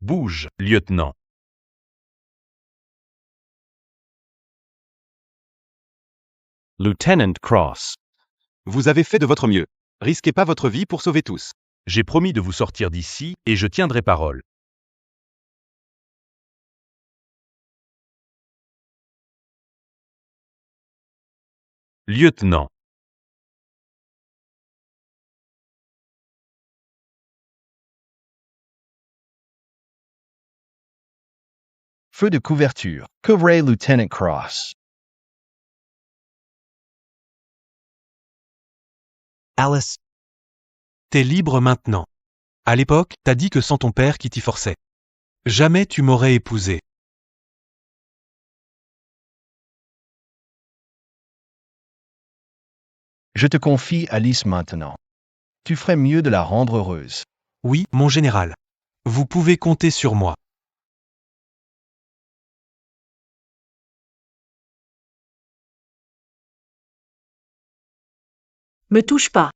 Bouge, lieutenant. Lieutenant Cross. Vous avez fait de votre mieux. Risquez pas votre vie pour sauver tous. J'ai promis de vous sortir d'ici et je tiendrai parole. Lieutenant. Feu de couverture. Couvrez Lieutenant Cross. Alice. T'es libre maintenant. À l'époque, t'as dit que sans ton père qui t'y forçait. Jamais tu m'aurais épousé. Je te confie Alice maintenant. Tu ferais mieux de la rendre heureuse. Oui, mon général. Vous pouvez compter sur moi. Me touche pas.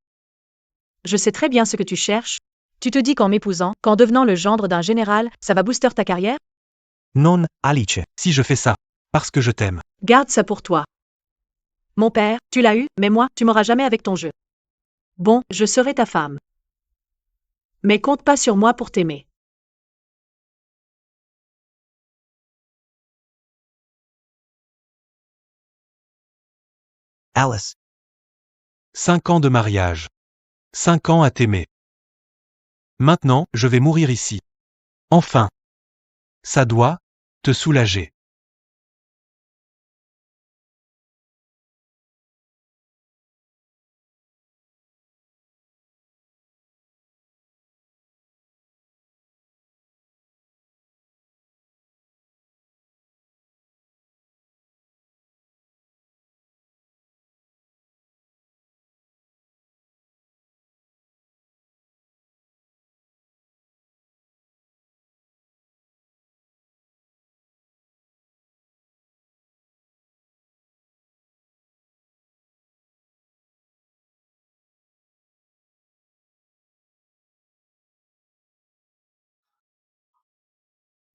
Je sais très bien ce que tu cherches. Tu te dis qu'en m'épousant, qu'en devenant le gendre d'un général, ça va booster ta carrière? Non, Alice, si je fais ça, parce que je t'aime. Garde ça pour toi. Mon père, tu l'as eu, mais moi, tu m'auras jamais avec ton jeu. Bon, je serai ta femme. Mais compte pas sur moi pour t'aimer. Alice. 5 ans de mariage. 5 ans à t'aimer. Maintenant, je vais mourir ici. Enfin. Ça doit te soulager.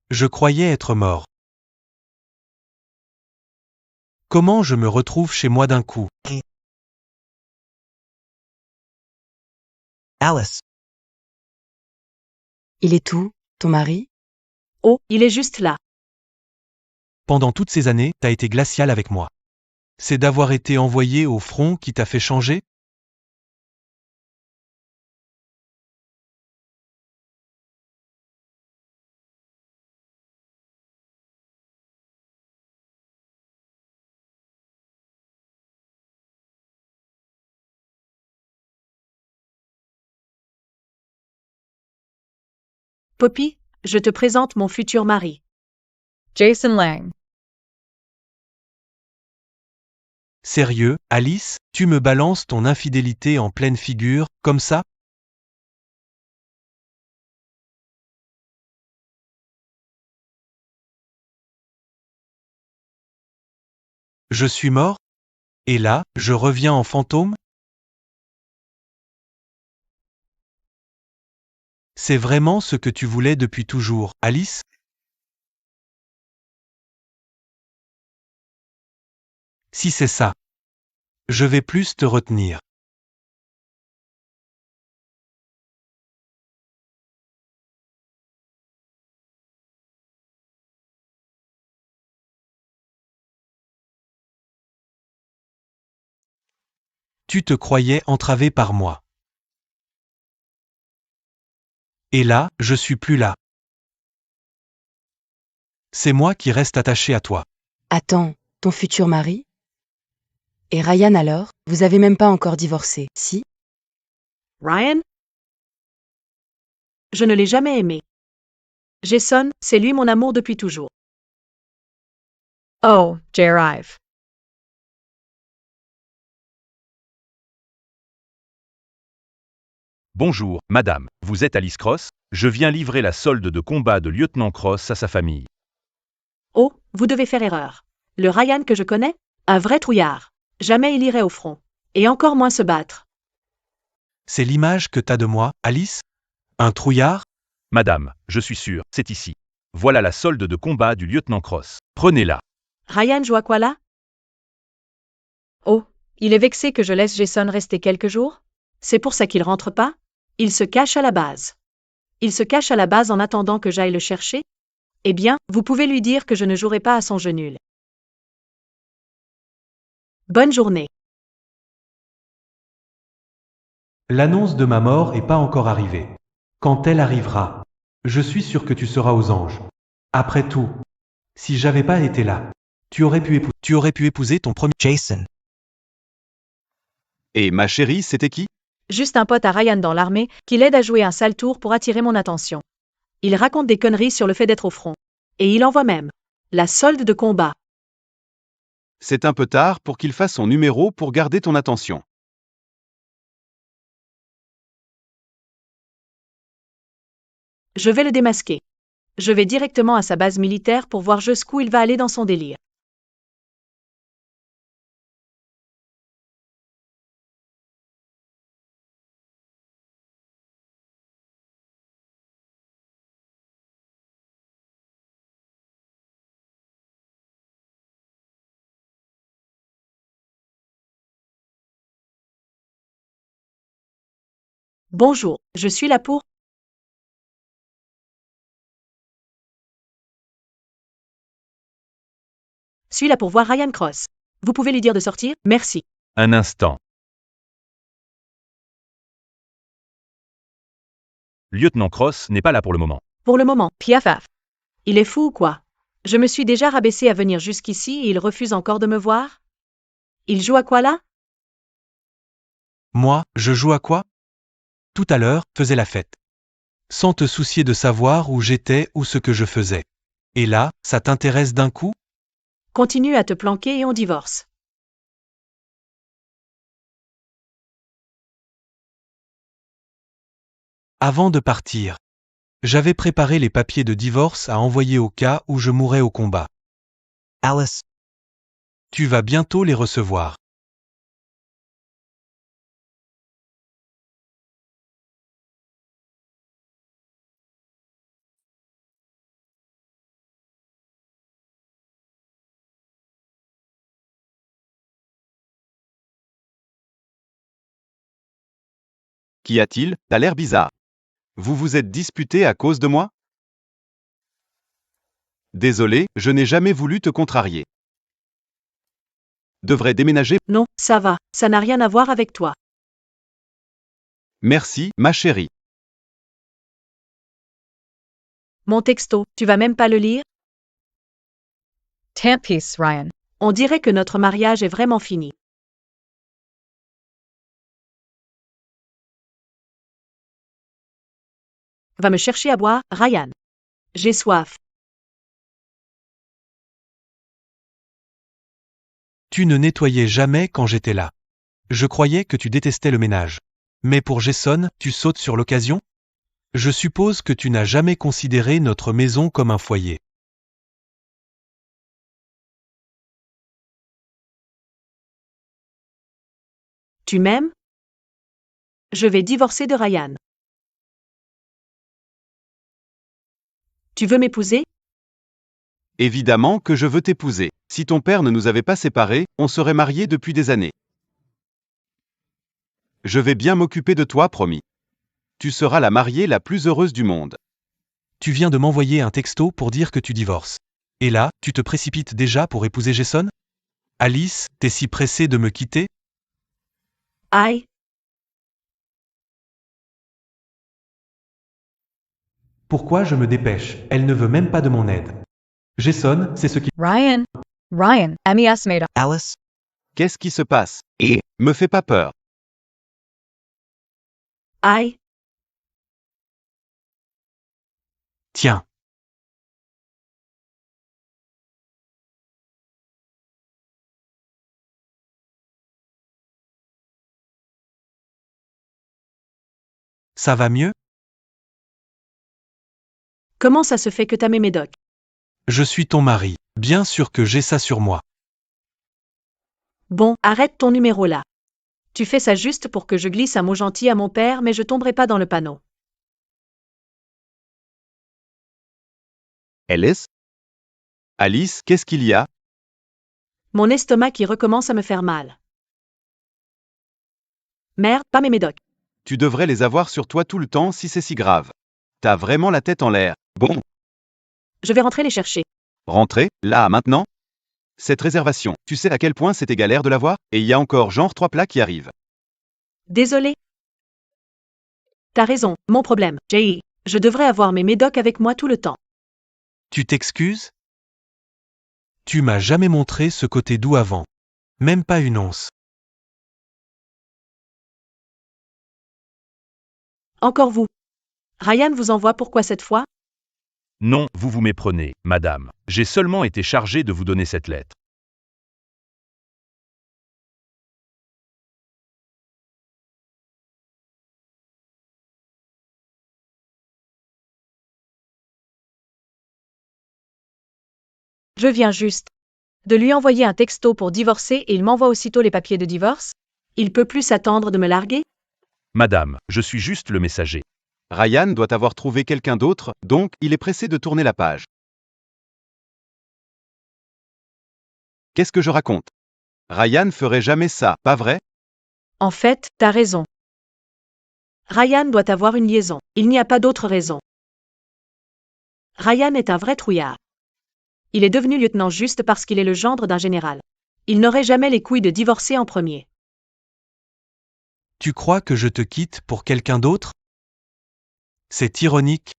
Je croyais être mort. Comment je me retrouve chez moi d'un coup? Alice. Il est où, ton mari? Oh, il est juste là. Pendant toutes ces années, t'as été glacial avec moi. C'est d'avoir été envoyé au front qui t'a fait changer? Poppy, je te présente mon futur mari. Jason Lang. Sérieux, Alice, tu me balances ton infidélité en pleine figure, comme ça? Je suis mort? Et là, je reviens en fantôme? C'est vraiment ce que tu voulais depuis toujours, Alice? Si c'est ça, je vais plus te retenir. Tu te croyais entravé par moi. Et là, je suis plus là. C'est moi qui reste attaché à toi. Attends, ton futur mari? Et Ryan alors? Vous avez même pas encore divorcé, si? Ryan? Je ne l'ai jamais aimé. Jason, c'est lui mon amour depuis toujours. Oh, J-Arrive. Bonjour, madame, vous êtes Alice Cross? Je viens livrer la solde de combat de lieutenant Cross à sa famille. Oh, vous devez faire erreur. Le Ryan que je connais? Un vrai trouillard. Jamais il irait au front. Et encore moins se battre. C'est l'image que t'as de moi, Alice? Un trouillard? Madame, je suis sûr, c'est ici. Voilà la solde de combat du lieutenant Cross. Prenez-la. Ryan joue à quoi là? Oh, il est vexé que je laisse Jason rester quelques jours? C'est pour ça qu'il rentre pas? Il se cache à la base. Il se cache à la base en attendant que j'aille le chercher? Eh bien, vous pouvez lui dire que je ne jouerai pas à son jeu nul. Bonne journée. L'annonce de ma mort est pas encore arrivée. Quand elle arrivera, je suis sûr que tu seras aux anges. Après tout, si j'avais pas été là, tu aurais pu épouser ton premier Jason. Et ma chérie, c'était qui? Juste un pote à Ryan dans l'armée qui l'aide à jouer un sale tour pour attirer mon attention. Il raconte des conneries sur le fait d'être au front. Et il envoie même la solde de combat. C'est un peu tard pour qu'il fasse son numéro pour garder ton attention. Je vais le démasquer. Je vais directement à sa base militaire pour voir jusqu'où il va aller dans son délire. Bonjour, je suis là pour... Suis là pour voir Ryan Cross. Vous pouvez lui dire de sortir? Merci. Un instant. Lieutenant Cross n'est pas là pour le moment. Pour le moment, PFF. il est fou ou quoi? Je me suis déjà rabaissé à venir jusqu'ici et il refuse encore de me voir? Il joue à quoi là? Moi, je joue à quoi? Tout à l'heure, faisais la fête. Sans te soucier de savoir où j'étais ou ce que je faisais. Et là, ça t'intéresse d'un coup? Continue à te planquer et on divorce. Avant de partir, j'avais préparé les papiers de divorce à envoyer au cas où je mourrais au combat. Alice, tu vas bientôt les recevoir. Qu'y a-t-il? T'as l'air bizarre. Vous vous êtes disputé à cause de moi? Désolé, je n'ai jamais voulu te contrarier. Devrais déménager? Non, ça va, ça n'a rien à voir avec toi. Merci, ma chérie. Mon texto, tu vas même pas le lire? Peace, Ryan. On dirait que notre mariage est vraiment fini. Va me chercher à boire, Ryan. J'ai soif. Tu ne nettoyais jamais quand j'étais là. Je croyais que tu détestais le ménage. Mais pour Jason, tu sautes sur l'occasion? Je suppose que tu n'as jamais considéré notre maison comme un foyer. Tu m'aimes? Je vais divorcer de Ryan. Tu veux m'épouser? Évidemment que je veux t'épouser. Si ton père ne nous avait pas séparés, on serait mariés depuis des années. Je vais bien m'occuper de toi, promis. Tu seras la mariée la plus heureuse du monde. Tu viens de m'envoyer un texto pour dire que tu divorces. Et là, tu te précipites déjà pour épouser Jason? Alice, t'es si pressée de me quitter? Aïe. Pourquoi je me dépêche? Elle ne veut même pas de mon aide. Jason, c'est ce qui... Ryan. Ryan. MES made up. Alice? Qu'est-ce qui se passe? Et me fais pas peur. Aïe. Tiens. Ça va mieux? Comment ça se fait que t'as mes médocs? Je suis ton mari. Bien sûr que j'ai ça sur moi. Bon, arrête ton numéro là. Tu fais ça juste pour que je glisse un mot gentil à mon père, mais je tomberai pas dans le panneau. Alice? Alice, qu'est-ce qu'il y a? Mon estomac qui recommence à me faire mal. Merde, pas mes médocs. Tu devrais les avoir sur toi tout le temps si c'est si grave. T'as vraiment la tête en l'air. Bon, Je vais rentrer les chercher. rentrer, là, maintenant? Cette réservation, tu sais à quel point c'était galère de l'avoir? Et il y a encore genre 3 plats qui arrivent. Désolé. T'as raison, mon problème, Jay. Je devrais avoir mes médocs avec moi tout le temps. Tu t'excuses? Tu m'as jamais montré ce côté doux avant. Même pas une once. Encore vous. Ryan vous envoie pourquoi cette fois? Non, vous vous méprenez, madame. J'ai seulement été chargé de vous donner cette lettre. Je viens juste de lui envoyer un texto pour divorcer et il m'envoie aussitôt les papiers de divorce? Il peut plus s'attendre de me larguer? Madame, je suis juste le messager. Ryan doit avoir trouvé quelqu'un d'autre, donc il est pressé de tourner la page. Qu'est-ce que je raconte? Ryan ferait jamais ça, pas vrai? En fait, t'as raison. Ryan doit avoir une liaison. Il n'y a pas d'autre raison. Ryan est un vrai trouillard. Il est devenu lieutenant juste parce qu'il est le gendre d'un général. Il n'aurait jamais les couilles de divorcer en premier. Tu crois que je te quitte pour quelqu'un d'autre? C'est ironique.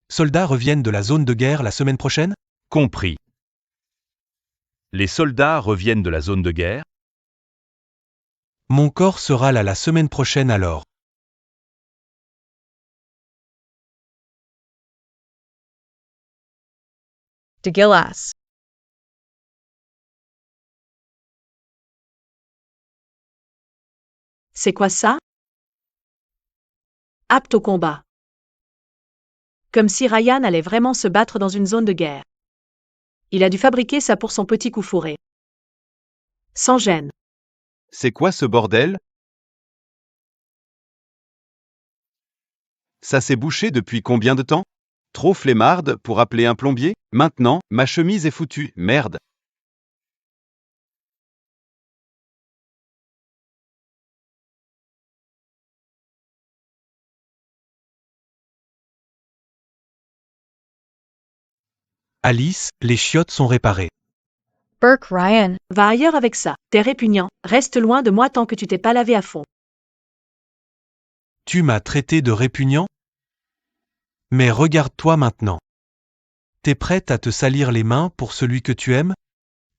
Soldats reviennent de la zone de guerre la semaine prochaine? Compris. Les soldats reviennent de la zone de guerre? Mon corps sera là la semaine prochaine alors. De Gillas. C'est quoi ça? Apte au combat. Comme si Ryan allait vraiment se battre dans une zone de guerre. Il a dû fabriquer ça pour son petit coup fourré. Sans gêne. C'est quoi ce bordel? Ça s'est bouché depuis combien de temps? Trop flemmarde pour appeler un plombier? Maintenant, ma chemise est foutue, merde. Alice, les chiottes sont réparées. Burke Ryan. Va ailleurs avec ça. T'es répugnant. Reste loin de moi tant que tu t'es pas lavé à fond. Tu m'as traité de répugnant? Mais regarde-toi maintenant. T'es prête à te salir les mains pour celui que tu aimes?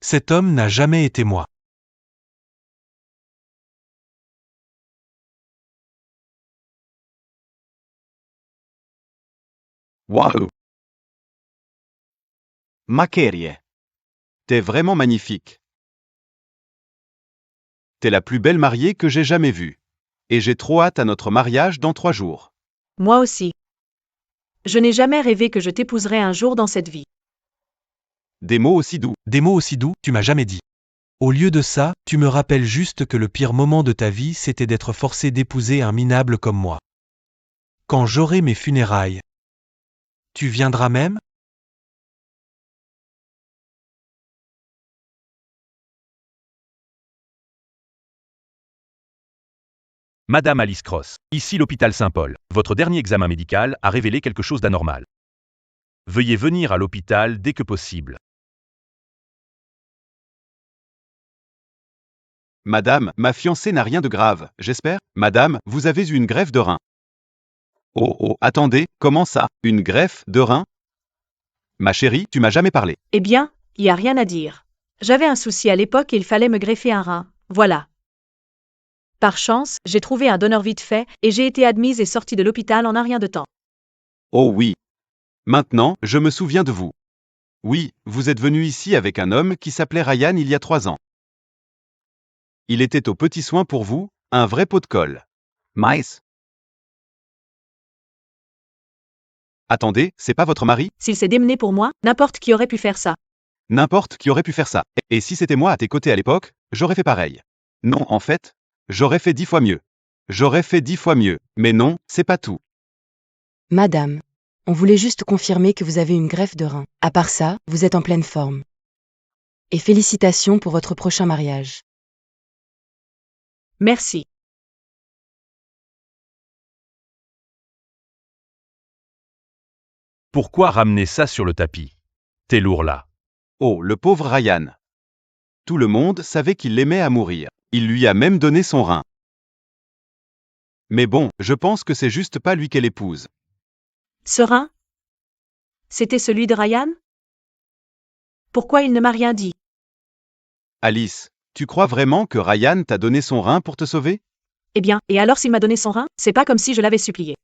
Cet homme n'a jamais été moi. Waouh! Maquerie. T'es vraiment magnifique. T'es la plus belle mariée que j'ai jamais vue. Et j'ai trop hâte à notre mariage dans 3 jours. Moi aussi. Je n'ai jamais rêvé que je t'épouserais un jour dans cette vie. Des mots aussi doux. Des mots aussi doux, tu m'as jamais dit. Au lieu de ça, tu me rappelles juste que le pire moment de ta vie, c'était d'être forcé d'épouser un minable comme moi. Quand j'aurai mes funérailles. Tu viendras même? Madame Alice Cross, ici l'hôpital Saint-Paul. Votre dernier examen médical a révélé quelque chose d'anormal. Veuillez venir à l'hôpital dès que possible. Madame, ma fiancée n'a rien de grave, j'espère? Madame, vous avez eu une greffe de rein. Oh, attendez, comment ça? Une greffe de rein? Ma chérie, tu m'as jamais parlé. Eh bien, y a rien à dire. J'avais un souci à l'époque et il fallait me greffer un rein. Voilà. Par chance, j'ai trouvé un donneur vite fait et j'ai été admise et sortie de l'hôpital en un rien de temps. Oh oui. Maintenant, je me souviens de vous. Oui, vous êtes venu ici avec un homme qui s'appelait Ryan il y a 3 ans. Il était aux petits soins pour vous, un vrai pot de colle. Mice. Attendez, c'est pas votre mari? S'il s'est démené pour moi, n'importe qui aurait pu faire ça. N'importe qui aurait pu faire ça. Et si c'était moi à tes côtés à l'époque, j'aurais fait pareil. Non, en fait, j'aurais fait 10 fois mieux. J'aurais fait 10 fois mieux. Mais non, c'est pas tout. Madame, On voulait juste confirmer que vous avez une greffe de rein. À part ça, vous êtes en pleine forme. Et félicitations pour votre prochain mariage. Merci. Pourquoi ramener ça sur le tapis? T'es lourd là. Oh, le pauvre Ryan. Tout le monde savait qu'il l'aimait à mourir. Il lui a même donné son rein. Mais bon, je pense que c'est juste pas lui qu'elle épouse. Ce rein? C'était celui de Ryan? Pourquoi il ne m'a rien dit? Alice, tu crois vraiment que Ryan t'a donné son rein pour te sauver? Eh bien, et alors s'il m'a donné son rein, c'est pas comme si je l'avais supplié.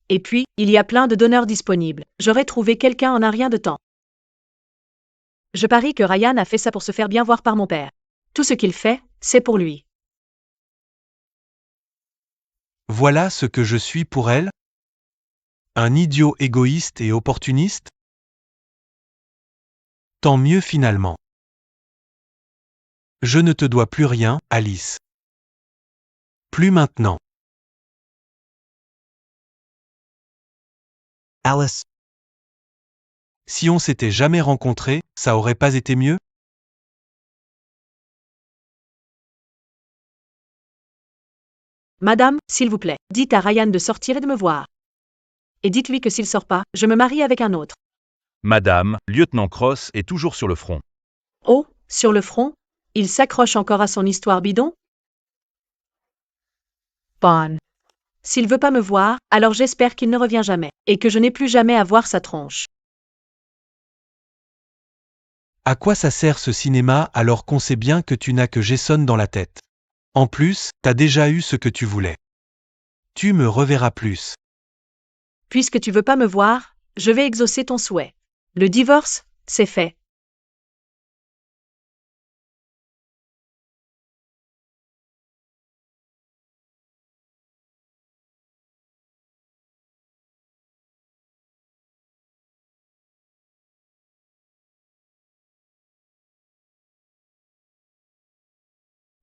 Et puis, il y a plein de donneurs disponibles. J'aurais trouvé quelqu'un en un rien de temps. Je parie que Ryan a fait ça pour se faire bien voir par mon père. Tout ce qu'il fait, c'est pour lui. Voilà ce que je suis pour elle? Un idiot égoïste et opportuniste? Tant mieux finalement. Je ne te dois plus rien, Alice. Plus maintenant. Alice, Si on s'était jamais rencontrés, ça aurait pas été mieux? Madame, s'il vous plaît, dites à Ryan de sortir et de me voir. Et dites-lui que s'il sort pas, je me marie avec un autre. Madame, lieutenant Cross est toujours sur le front. Oh, sur le front? Il s'accroche encore à son histoire bidon? Bon. S'il veut pas me voir, alors j'espère qu'il ne revient jamais, et que je n'ai plus jamais à voir sa tronche. À quoi ça sert ce cinéma alors qu'on sait bien que tu n'as que Jason dans la tête? En plus, t'as déjà eu ce que tu voulais. Tu me reverras plus. Puisque tu veux pas me voir, je vais exaucer ton souhait. Le divorce, c'est fait.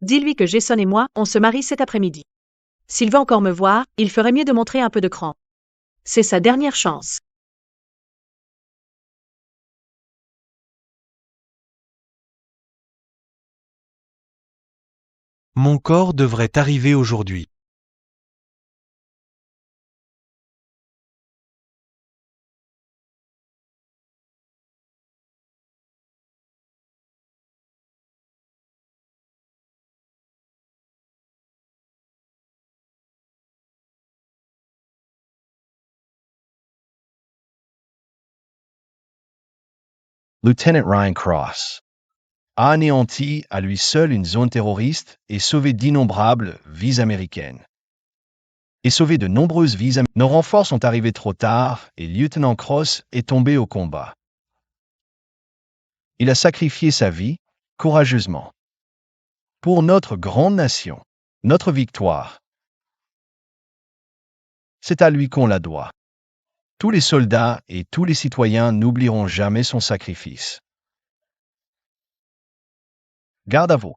Dis-lui que Jason et moi, on se marie cet après-midi. S'il veut encore me voir, il ferait mieux de montrer un peu de cran. C'est sa dernière chance. Mon corps devrait arriver aujourd'hui. Lieutenant Ryan Cross a anéanti à lui seul une zone terroriste et sauvé d'innombrables vies américaines. Et sauvé de nombreuses vies américaines. Nos renforts sont arrivés trop tard et Lieutenant Cross est tombé au combat. Il a sacrifié sa vie, courageusement. Pour notre grande nation, notre victoire. C'est à lui qu'on la doit. Tous les soldats et tous les citoyens n'oublieront jamais son sacrifice. Garde à vous.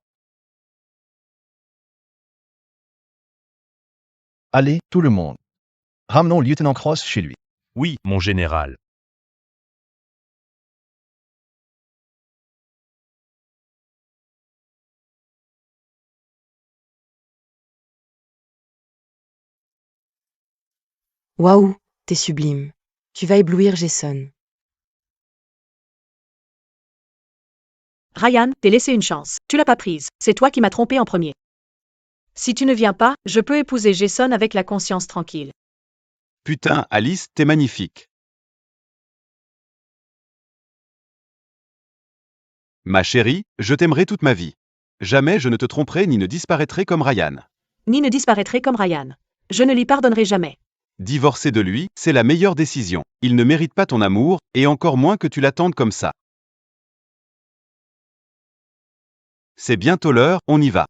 Allez, tout le monde. Ramenons Lieutenant Cross chez lui. Oui, mon général. Waouh, t'es sublime. Tu vas éblouir Jason. Ryan, t'es laissé une chance. Tu l'as pas prise. C'est toi qui m'as trompé en premier. Si tu ne viens pas, je peux épouser Jason avec la conscience tranquille. Putain, Alice, t'es magnifique. Ma chérie, je t'aimerai toute ma vie. Jamais je ne te tromperai ni ne disparaîtrai comme Ryan. Ni ne disparaîtrai comme Ryan. Je ne lui pardonnerai jamais. Divorcer de lui, c'est la meilleure décision. Il ne mérite pas ton amour, et encore moins que tu l'attendes comme ça. C'est bientôt l'heure, on y va.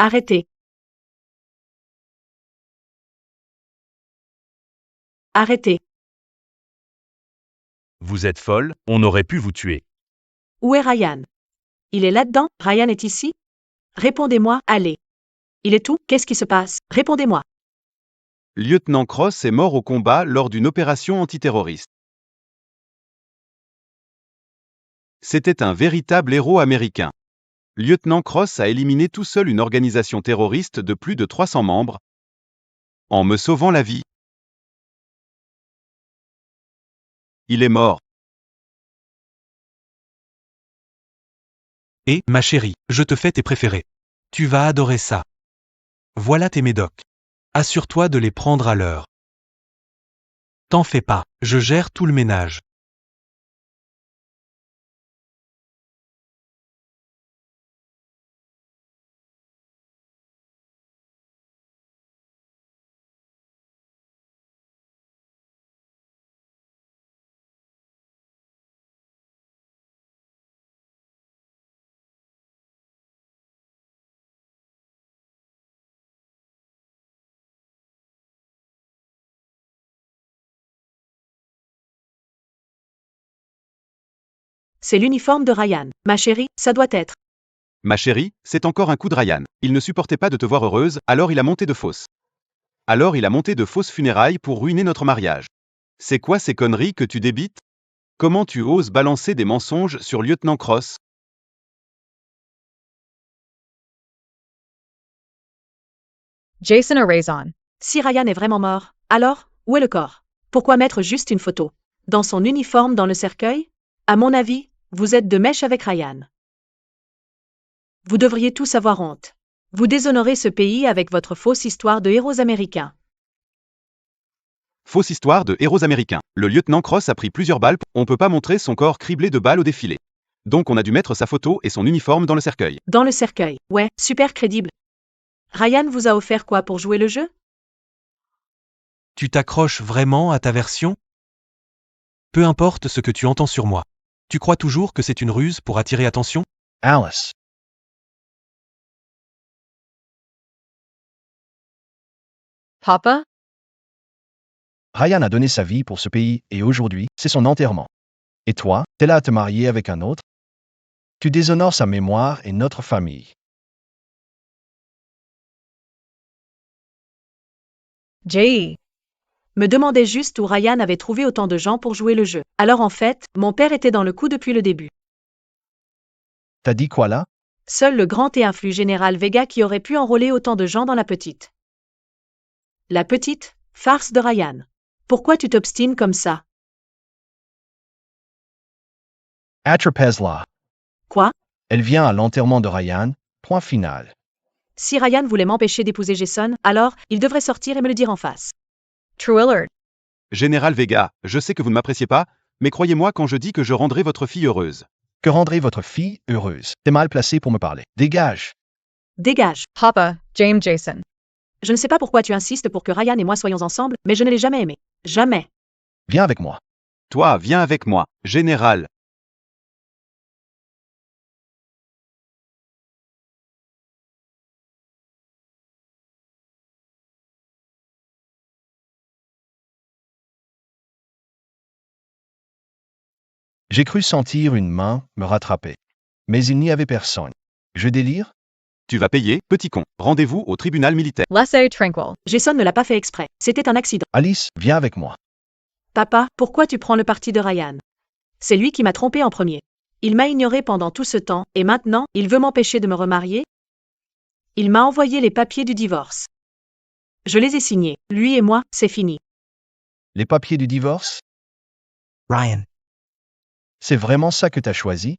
Arrêtez. Arrêtez. Vous êtes folle, on aurait pu vous tuer. Où est Ryan? Il est là-dedans? Ryan est ici? Répondez-moi, allez. Il est où? Qu'est-ce qui se passe? Répondez-moi. Lieutenant Cross est mort au combat lors d'une opération antiterroriste. C'était un véritable héros américain. Lieutenant Cross a éliminé tout seul une organisation terroriste de plus de 300 membres, en me sauvant la vie. Il est mort. Et, ma chérie, je te fais tes préférés. Tu vas adorer ça. Voilà tes médocs. Assure-toi de les prendre à l'heure. T'en fais pas, je gère tout le ménage. C'est l'uniforme de Ryan. Ma chérie, ça doit être. Ma chérie, c'est encore un coup de Ryan. Il ne supportait pas de te voir heureuse, alors il a monté de fausses. Alors il a monté de fausses funérailles pour ruiner notre mariage. C'est quoi ces conneries que tu débites? Comment tu oses balancer des mensonges sur Lieutenant Cross? Jason or Raison? Si Ryan est vraiment mort, alors, où est le corps? Pourquoi mettre juste une photo? Dans son uniforme dans le cercueil? À mon avis, vous êtes de mèche avec Ryan. Vous devriez tous avoir honte. Vous déshonorez ce pays avec votre fausse histoire de héros américains. Fausse histoire de héros américains. Le lieutenant Cross a pris plusieurs balles, on peut pas montrer son corps criblé de balles au défilé. Donc on a dû mettre sa photo et son uniforme dans le cercueil. Dans le cercueil. Ouais, super crédible. Ryan vous a offert quoi pour jouer le jeu? Tu t'accroches vraiment à ta version? Peu importe ce que tu entends sur moi. Tu crois toujours que c'est une ruse pour attirer attention? Alice. Papa? Ryan a donné sa vie pour ce pays et aujourd'hui, c'est son enterrement. Et toi, t'es là à te marier avec un autre? Tu déshonores sa mémoire et notre famille. Jay. Me demandais juste où Ryan avait trouvé autant de gens pour jouer le jeu. Alors en fait, mon père était dans le coup depuis le début. T'as dit quoi là? Seul le grand et influx général Vega qui aurait pu enrôler autant de gens dans la petite. La petite farce de Ryan. Pourquoi tu t'obstines comme ça? Atrapezla. Quoi? Elle vient à l'enterrement de Ryan, point final. Si Ryan voulait m'empêcher d'épouser Jason, alors, il devrait sortir et me le dire en face. True Willard. Général Vega, je sais que vous ne m'appréciez pas, mais croyez-moi quand je dis que je rendrai votre fille heureuse. Que rendrez votre fille heureuse? T'es mal placé pour me parler. Dégage. Dégage. Papa, James Jason. Je ne sais pas pourquoi tu insistes pour que Ryan et moi soyons ensemble, mais je ne l'ai jamais aimé. Jamais. Viens avec moi. Toi, viens avec moi, général. J'ai cru sentir une main me rattraper. Mais il n'y avait personne. Je délire? Tu vas payer, petit con. Rendez-vous au tribunal militaire. Laissez tranquille. Jason ne l'a pas fait exprès. C'était un accident. Alice, viens avec moi. Papa, pourquoi tu prends le parti de Ryan? C'est lui qui m'a trompé en premier. Il m'a ignoré pendant tout ce temps, et maintenant, il veut m'empêcher de me remarier? Il m'a envoyé les papiers du divorce. Je les ai signés. Lui et moi, c'est fini. Les papiers du divorce? Ryan. C'est vraiment ça que t'as choisi?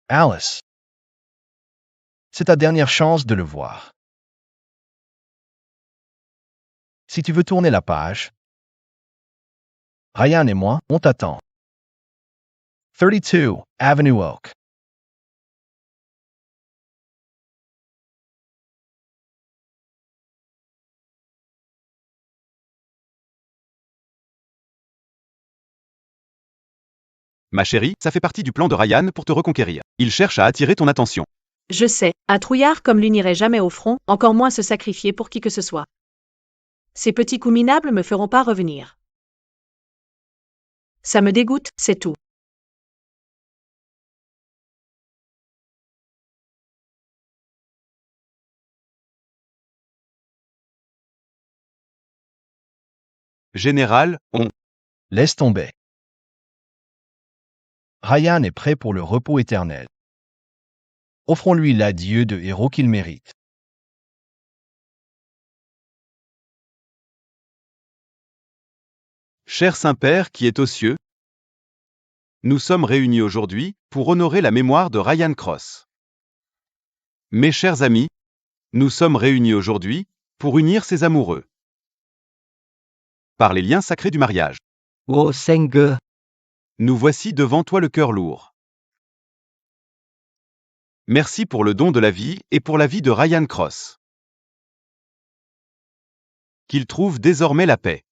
Alice. C'est ta dernière chance de le voir. Si tu veux tourner la page, Ryan et moi, on t'attend. 32 Avenue Oak. Ma chérie, ça fait partie du plan de Ryan pour te reconquérir. Il cherche à attirer ton attention. Je sais, un trouillard comme lui n'irait jamais au front, encore moins se sacrifier pour qui que ce soit. Ces petits coups minables me feront pas revenir. Ça me dégoûte, c'est tout. Général, on. Laisse tomber. Ryan est prêt pour le repos éternel. Offrons-lui l'adieu de héros qu'il mérite. Cher Saint-Père qui est aux cieux, nous sommes réunis aujourd'hui pour honorer la mémoire de Ryan Cross. Mes chers amis, nous sommes réunis aujourd'hui pour unir ces amoureux par les liens sacrés du mariage. Ô Seigneur, Nous voici devant toi le cœur lourd. Merci pour le don de la vie et pour la vie de Ryan Cross. Qu'il trouve désormais la paix,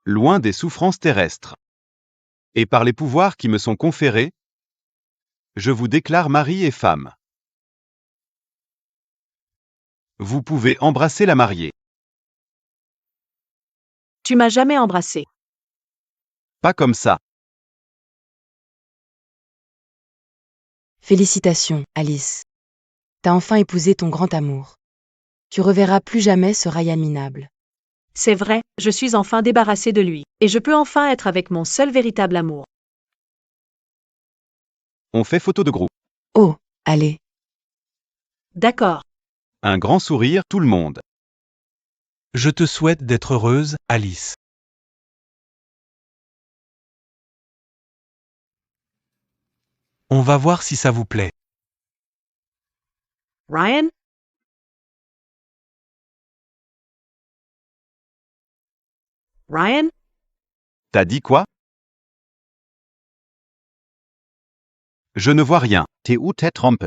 loin des souffrances terrestres. Et par les pouvoirs qui me sont conférés, je vous déclare mari et femme. Vous pouvez embrasser la mariée. Tu m'as jamais embrassé. Pas comme ça. Félicitations, Alice. T'as enfin épousé ton grand amour. Tu reverras plus jamais ce Ryan minable. C'est vrai, je suis enfin débarrassée de lui, et je peux enfin être avec mon seul véritable amour. On fait photo de groupe. Oh, allez. D'accord. Un grand sourire, tout le monde. Je te souhaite d'être heureuse, Alice. On va voir si ça vous plaît. Ryan? Ryan? T'as dit quoi? Je ne vois rien. T'es où tête trompes?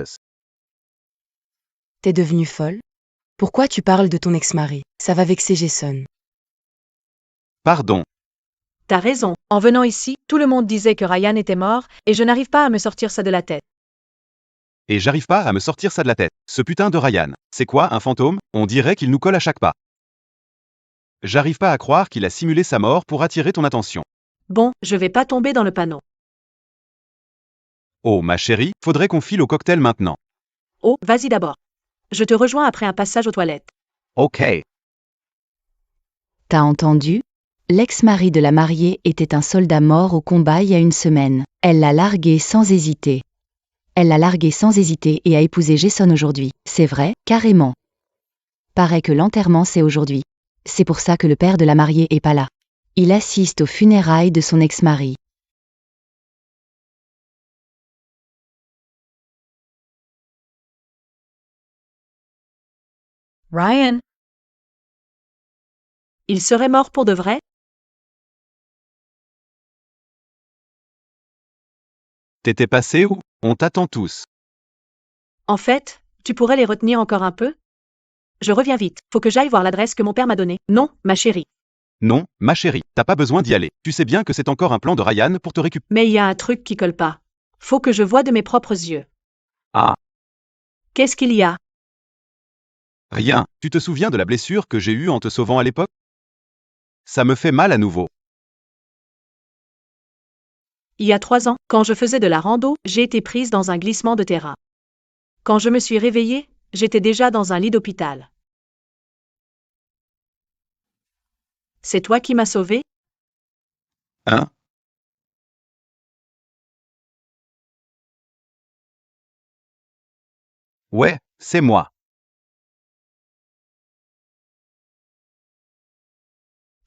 T'es devenue folle? Pourquoi tu parles de ton ex-mari? Ça va vexer Jason. Pardon. T'as raison, en venant ici, tout le monde disait que Ryan était mort, et je n'arrive pas à me sortir ça de la tête. Et j'arrive pas à me sortir ça de la tête. Ce putain de Ryan. C'est quoi un fantôme? On dirait qu'il nous colle à chaque pas. J'arrive pas à croire qu'il a simulé sa mort pour attirer ton attention. Bon, je vais pas tomber dans le panneau. Oh ma chérie, faudrait qu'on file au cocktail maintenant. Oh, vas-y d'abord. Je te rejoins après un passage aux toilettes. Ok. T'as entendu? L'ex-mari de la mariée était un soldat mort au combat il y a une semaine. Elle l'a largué sans hésiter. Elle l'a largué sans hésiter et a épousé Jason aujourd'hui. C'est vrai, carrément. Paraît que l'enterrement c'est aujourd'hui. C'est pour ça que le père de la mariée est pas là. Il assiste aux funérailles de son ex-mari. Ryan? Il serait mort pour de vrai? T'étais passé où? On t'attend tous. En fait, tu pourrais les retenir encore un peu? Je reviens vite, faut que j'aille voir l'adresse que mon père m'a donnée. Non, ma chérie. Non, ma chérie, t'as pas besoin d'y aller. Tu sais bien que c'est encore un plan de Ryan pour te récupérer. Mais il y a un truc qui colle pas. Faut que je voie de mes propres yeux. Ah. Qu'est-ce qu'il y a? Rien. Tu te souviens de la blessure que j'ai eue en te sauvant à l'époque? Ça me fait mal à nouveau. Il y a 3 ans, quand je faisais de la rando, j'ai été prise dans un glissement de terrain. Quand je me suis réveillée, j'étais déjà dans un lit d'hôpital. C'est toi qui m'as sauvée? Hein? Ouais, c'est moi.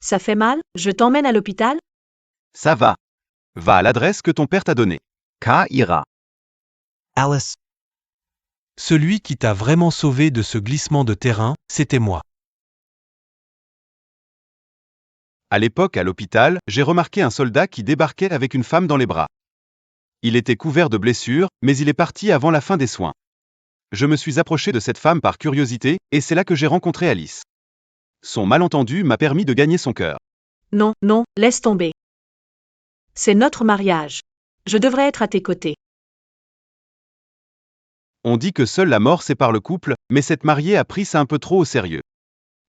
Ça fait mal? Je t'emmène à l'hôpital? Ça va. Va à l'adresse que ton père t'a donnée. K ira. Alice, Celui qui t'a vraiment sauvé de ce glissement de terrain, c'était moi. À l'époque, à l'hôpital, j'ai remarqué un soldat qui débarquait avec une femme dans les bras. Il était couvert de blessures, mais il est parti avant la fin des soins. Je me suis approché de cette femme par curiosité, et c'est là que j'ai rencontré Alice. Son malentendu m'a permis de gagner son cœur. Non, non, laisse tomber. C'est notre mariage. Je devrais être à tes côtés. On dit que seule la mort sépare le couple, mais cette mariée a pris ça un peu trop au sérieux.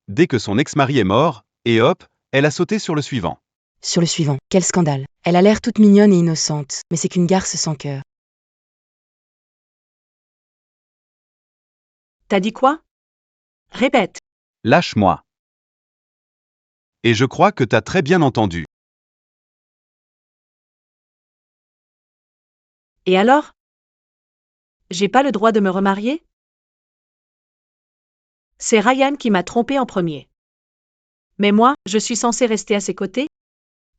Dès que son ex-mari est mort, et hop, elle a sauté sur le suivant. Sur le suivant, quel scandale. Elle a l'air toute mignonne et innocente, mais c'est qu'une garce sans cœur. T'as dit quoi? Répète. Lâche-moi. Et je crois que t'as très bien entendu. Et alors? J'ai pas le droit de me remarier? C'est Ryan qui m'a trompé en premier. Mais moi, je suis censée rester à ses côtés?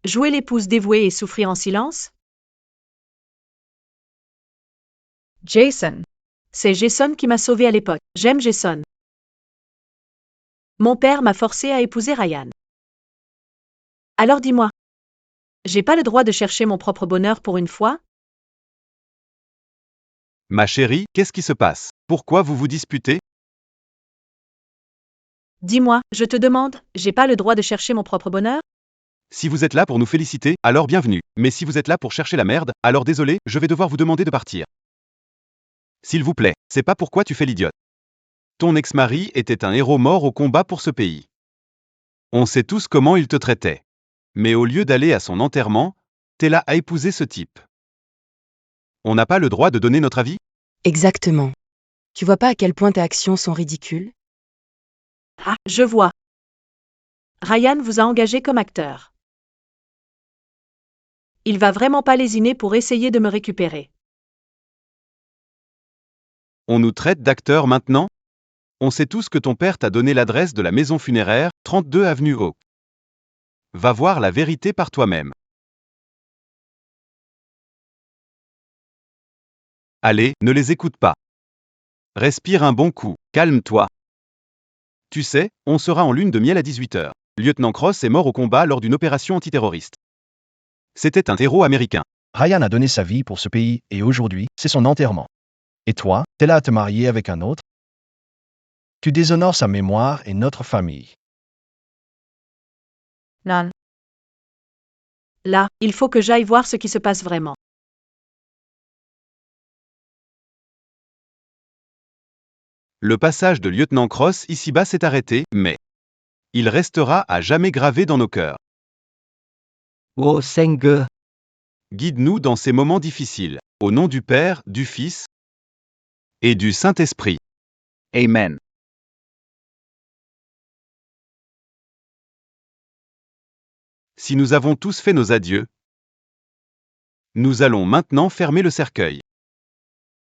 Jouer l'épouse dévouée et souffrir en silence? Jason. C'est Jason qui m'a sauvée à l'époque. J'aime Jason. Mon père m'a forcé à épouser Ryan. Alors dis-moi. J'ai pas le droit de chercher mon propre bonheur pour une fois? Ma chérie, qu'est-ce qui se passe? Pourquoi vous vous disputez? Dis-moi, je te demande, j'ai pas le droit de chercher mon propre bonheur? Si vous êtes là pour nous féliciter, alors bienvenue. Mais si vous êtes là pour chercher la merde, alors désolé, je vais devoir vous demander de partir. S'il vous plaît, c'est pas pourquoi tu fais l'idiote. Ton ex-mari était un héros mort au combat pour ce pays. On sait tous comment il te traitait. Mais au lieu d'aller à son enterrement, t'es là à épouser ce type. On n'a pas le droit de donner notre avis? Exactement. Tu vois pas à quel point tes actions sont ridicules? Ah, je vois. Ryan vous a engagé comme acteur. Il va vraiment pas lésiner pour essayer de me récupérer. On nous traite d'acteurs maintenant? On sait tous que ton père t'a donné l'adresse de la maison funéraire, 32 avenue Oak. Va voir la vérité par toi-même. Allez, ne les écoute pas. Respire un bon coup, calme-toi. Tu sais, on sera en lune de miel à 18h. Lieutenant Cross est mort au combat lors d'une opération antiterroriste. C'était un héros américain. Ryan a donné sa vie pour ce pays et aujourd'hui, c'est son enterrement. Et toi, t'es là à te marier avec un autre? Tu déshonores sa mémoire et notre famille. Non. Là, il faut que j'aille voir ce qui se passe vraiment. Le passage de Lieutenant Cross ici-bas s'est arrêté, mais il restera à jamais gravé dans nos cœurs. Wo Senge. Guide-nous dans ces moments difficiles. Au nom du Père, du Fils et du Saint-Esprit. Amen. Si nous avons tous fait nos adieux, nous allons maintenant fermer le cercueil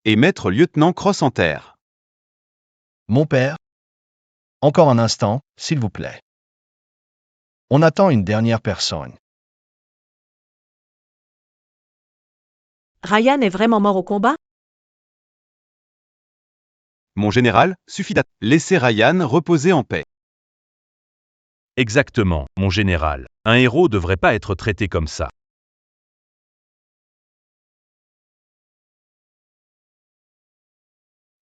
et mettre Lieutenant Cross en terre. Mon père? Encore un instant, s'il vous plaît. On attend une dernière personne. Ryan est vraiment mort au combat? Mon général, suffit d'attendre. Laissez Ryan reposer en paix. Exactement, mon général. Un héros devrait pas être traité comme ça.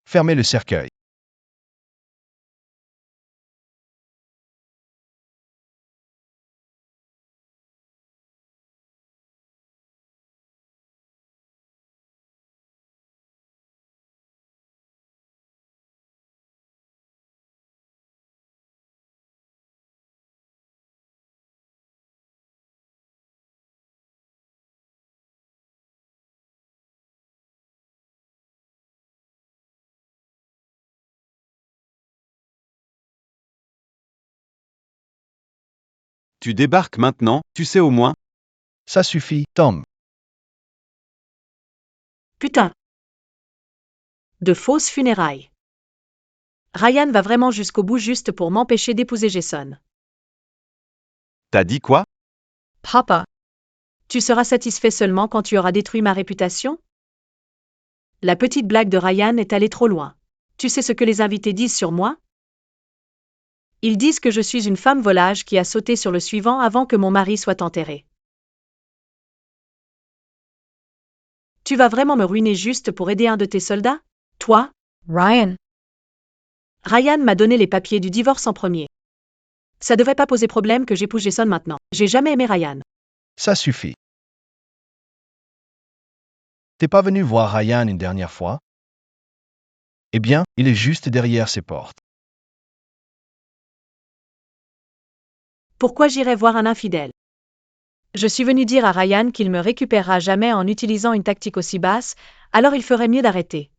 Fermez le cercueil. Tu débarques maintenant, tu sais au moins. Ça suffit, Tom. Putain. De fausses funérailles. Ryan va vraiment jusqu'au bout juste pour m'empêcher d'épouser Jason. T'as dit quoi? Papa. Tu seras satisfait seulement quand tu auras détruit ma réputation? La petite blague de Ryan est allée trop loin. Tu sais ce que les invités disent sur moi? Ils disent que je suis une femme volage qui a sauté sur le suivant avant que mon mari soit enterré. Tu vas vraiment me ruiner juste pour aider un de tes soldats? Toi? Ryan. Ryan m'a donné les papiers du divorce en premier. Ça devrait pas poser problème que j'épouse Jason maintenant. J'ai jamais aimé Ryan. Ça suffit. T'es pas venu voir Ryan une dernière fois? Eh bien, il est juste derrière ces portes. Pourquoi j'irais voir un infidèle? Je suis venu dire à Ryan qu'il me récupérera jamais en utilisant une tactique aussi basse, alors il ferait mieux d'arrêter.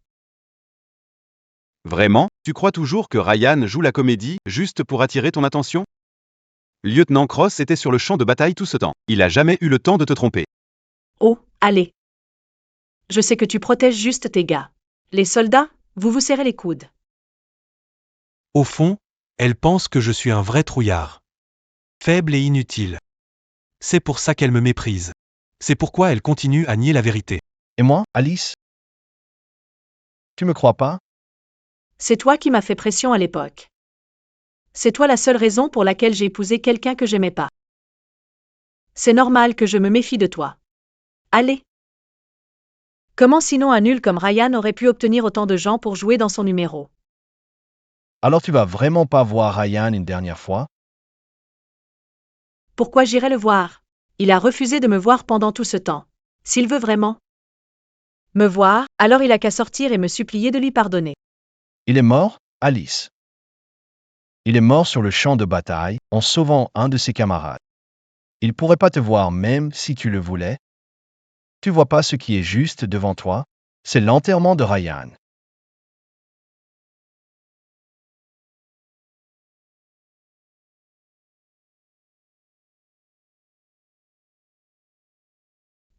Vraiment? Tu crois toujours que Ryan joue la comédie juste pour attirer ton attention? Lieutenant Cross était sur le champ de bataille tout ce temps. Il a jamais eu le temps de te tromper. Oh, allez. Je sais que tu protèges juste tes gars. Les soldats, vous vous serrez les coudes. Au fond, elle pense que je suis un vrai trouillard. Faible et inutile. C'est pour ça qu'elle me méprise. C'est pourquoi elle continue à nier la vérité. Et moi, Alice? Tu me crois pas? C'est toi qui m'as fait pression à l'époque. C'est toi la seule raison pour laquelle j'ai épousé quelqu'un que j'aimais pas. C'est normal que je me méfie de toi. Allez. Comment sinon un nul comme Ryan aurait pu obtenir autant de gens pour jouer dans son numéro? Alors tu vas vraiment pas voir Ryan une dernière fois? Pourquoi j'irais le voir? Il a refusé de me voir pendant tout ce temps. S'il veut vraiment me voir, alors il a qu'à sortir et me supplier de lui pardonner. Il est mort, Alice. Il est mort sur le champ de bataille en sauvant un de ses camarades. Il pourrait pas te voir même si tu le voulais. Tu vois pas ce qui est juste devant toi? C'est l'enterrement de Ryan.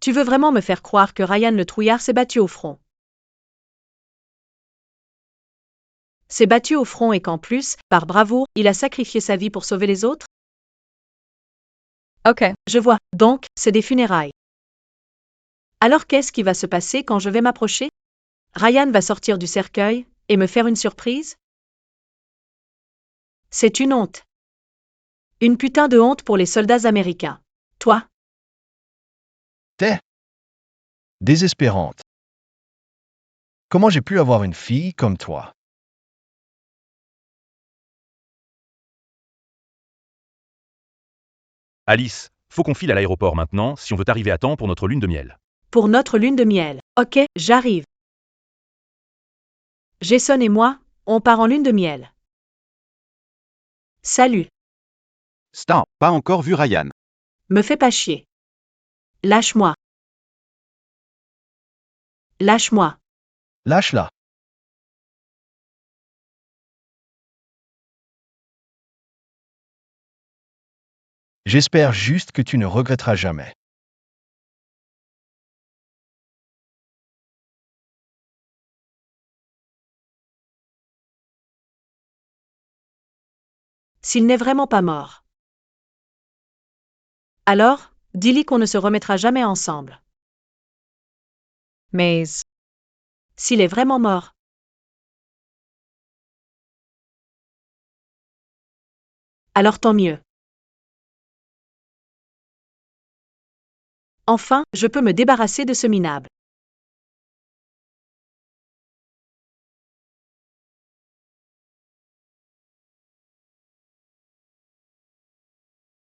Tu veux vraiment me faire croire que Ryan le trouillard s'est battu au front? S'est battu au front et qu'en plus, par bravoure, il a sacrifié sa vie pour sauver les autres? Ok, je vois. Donc, c'est des funérailles. Alors qu'est-ce qui va se passer quand je vais m'approcher? Ryan va sortir du cercueil et me faire une surprise? C'est une honte. Une putain de honte pour les soldats américains. Toi? T'es désespérante. Comment j'ai pu avoir une fille comme toi? Alice, faut qu'on file à l'aéroport maintenant si on veut arriver à temps pour notre lune de miel. Pour notre lune de miel. Ok, j'arrive. Jason et moi, on part en lune de miel. Salut. Stop, pas encore vu Ryan. Me fais pas chier. Lâche-moi. Lâche-moi. Lâche-la. J'espère juste que tu ne regretteras jamais. S'il n'est vraiment pas mort. Alors, dis-lui qu'on ne se remettra jamais ensemble. Mais s'il est vraiment mort. Alors tant mieux. Enfin, je peux me débarrasser de ce minable.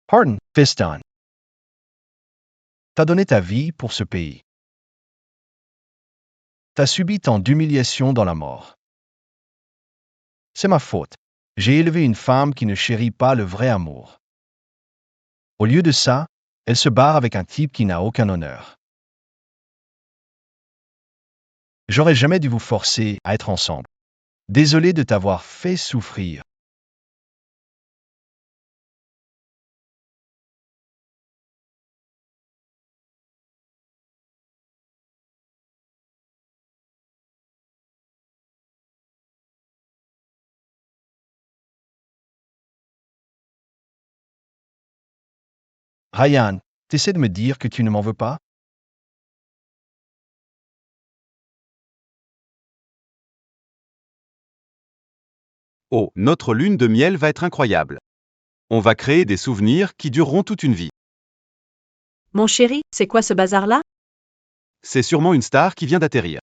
Pardon, Fiston. T'as donné ta vie pour ce pays. T'as subi tant d'humiliations dans la mort. C'est ma faute. J'ai élevé une femme qui ne chérit pas le vrai amour. Au lieu de ça, elle se barre avec un type qui n'a aucun honneur. J'aurais jamais dû vous forcer à être ensemble. Désolé de t'avoir fait souffrir. Ryan, t'essaies de me dire que tu ne m'en veux pas? Oh, notre lune de miel va être incroyable. On va créer des souvenirs qui dureront toute une vie. Mon chéri, c'est quoi ce bazar-là? C'est sûrement une star qui vient d'atterrir.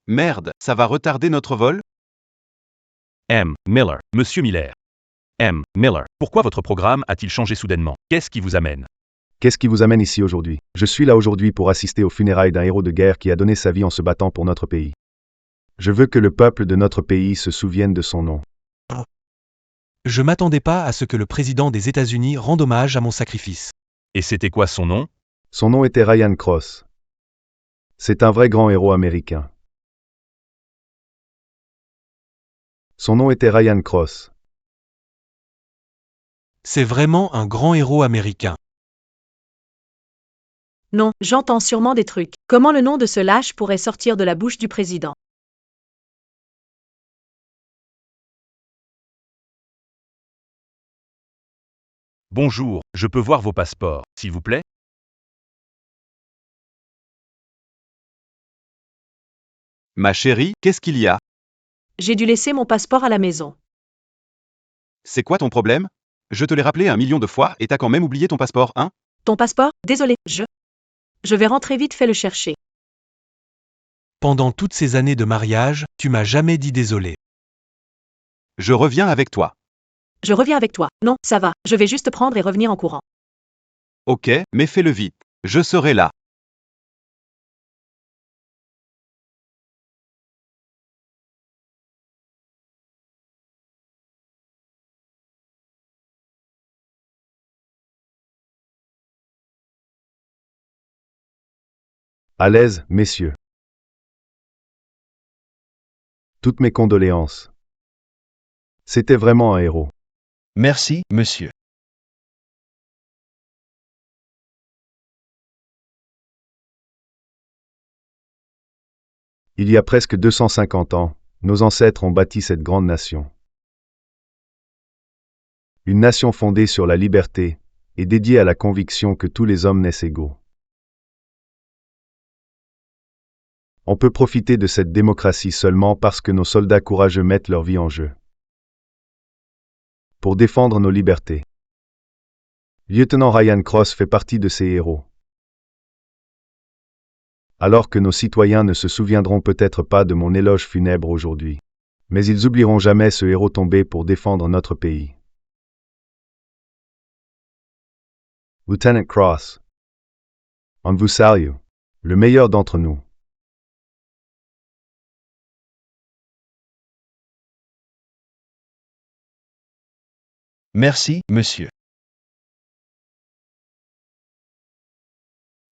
Merde, ça va retarder notre vol? M. Miller, Monsieur Miller. M. Miller, pourquoi votre programme a-t-il changé soudainement? Qu'est-ce qui vous amène? Qu'est-ce qui vous amène ici aujourd'hui? Je suis là aujourd'hui pour assister aux funérailles d'un héros de guerre qui a donné sa vie en se battant pour notre pays. Je veux que le peuple de notre pays se souvienne de son nom. Je m'attendais pas à ce que le président des États-Unis rende hommage à mon sacrifice. Et c'était quoi son nom? Son nom était Ryan Cross. C'est un vrai grand héros américain. Son nom était Ryan Cross. C'est vraiment un grand héros américain. Non, j'entends sûrement des trucs. Comment le nom de ce lâche pourrait sortir de la bouche du président? Bonjour, je peux voir vos passeports, s'il vous plaît? Ma chérie, qu'est-ce qu'il y a? J'ai dû laisser mon passeport à la maison. C'est quoi ton problème? Je te l'ai rappelé 1 million de fois et t'as quand même oublié ton passeport, hein? Ton passeport? Désolé, Je vais rentrer vite fait le chercher. Pendant toutes ces années de mariage, tu m'as jamais dit désolé. Je reviens avec toi. Je reviens avec toi. Non, ça va, je vais juste prendre et revenir en courant. Ok, mais fais-le vite. Je serai là. À l'aise, messieurs. Toutes mes condoléances. C'était vraiment un héros. Merci, monsieur. Il y a presque 250 ans, nos ancêtres ont bâti cette grande nation. Une nation fondée sur la liberté et dédiée à la conviction que tous les hommes naissent égaux. On peut profiter de cette démocratie seulement parce que nos soldats courageux mettent leur vie en jeu. Pour défendre nos libertés. Lieutenant Ryan Cross fait partie de ces héros. Alors que nos citoyens ne se souviendront peut-être pas de mon éloge funèbre aujourd'hui, mais ils oublieront jamais ce héros tombé pour défendre notre pays. Lieutenant Cross, on vous salue, le meilleur d'entre nous. Merci, monsieur.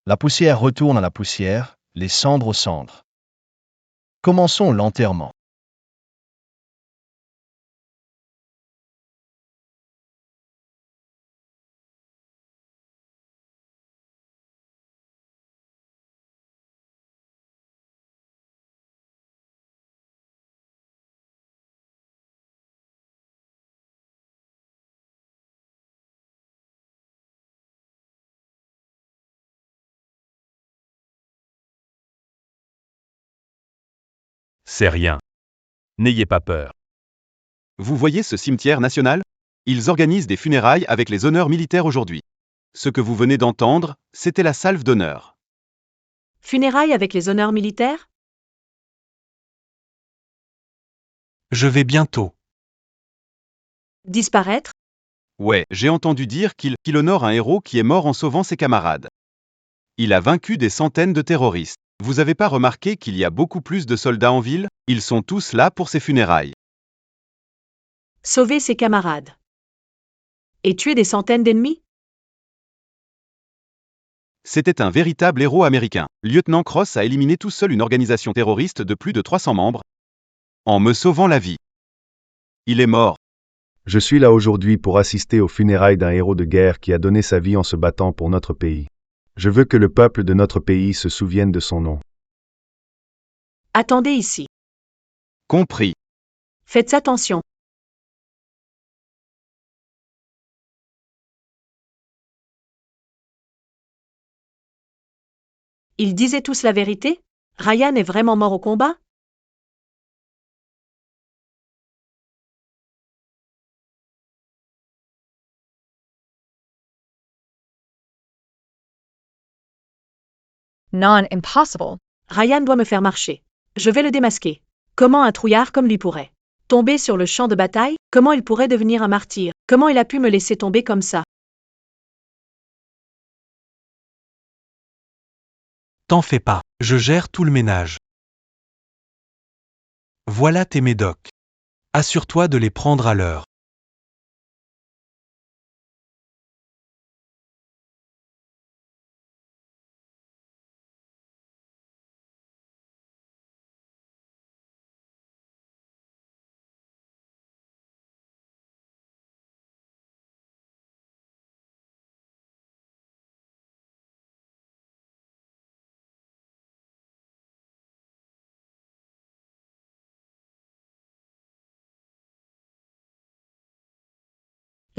La poussière retourne à la poussière, les cendres aux cendres. Commençons l'enterrement. C'est rien. N'ayez pas peur. Vous voyez ce cimetière national? Ils organisent des funérailles avec les honneurs militaires aujourd'hui. Ce que vous venez d'entendre, c'était la salve d'honneur. Funérailles avec les honneurs militaires? Je vais bientôt. Disparaître? Ouais, j'ai entendu dire qu'il honore un héros qui est mort en sauvant ses camarades. Il a vaincu des centaines de terroristes. Vous avez pas remarqué qu'il y a beaucoup plus de soldats en ville? Ils sont tous là pour ses funérailles. Sauver ses camarades. Et tuer des centaines d'ennemis? C'était un véritable héros américain. Lieutenant Cross a éliminé tout seul une organisation terroriste de plus de 300 membres, en me sauvant la vie. Il est mort. Je suis là aujourd'hui pour assister aux funérailles d'un héros de guerre qui a donné sa vie en se battant pour notre pays. Je veux que le peuple de notre pays se souvienne de son nom. Attendez ici. Compris. Faites attention. Ils disaient tous la vérité? Ryan est vraiment mort au combat? Non, impossible. Ryan doit me faire marcher. Je vais le démasquer. Comment un trouillard comme lui pourrait tomber sur le champ de bataille? Comment il pourrait devenir un martyr? Comment il a pu me laisser tomber comme ça? T'en fais pas, je gère tout le ménage. Voilà tes médocs. Assure-toi de les prendre à l'heure.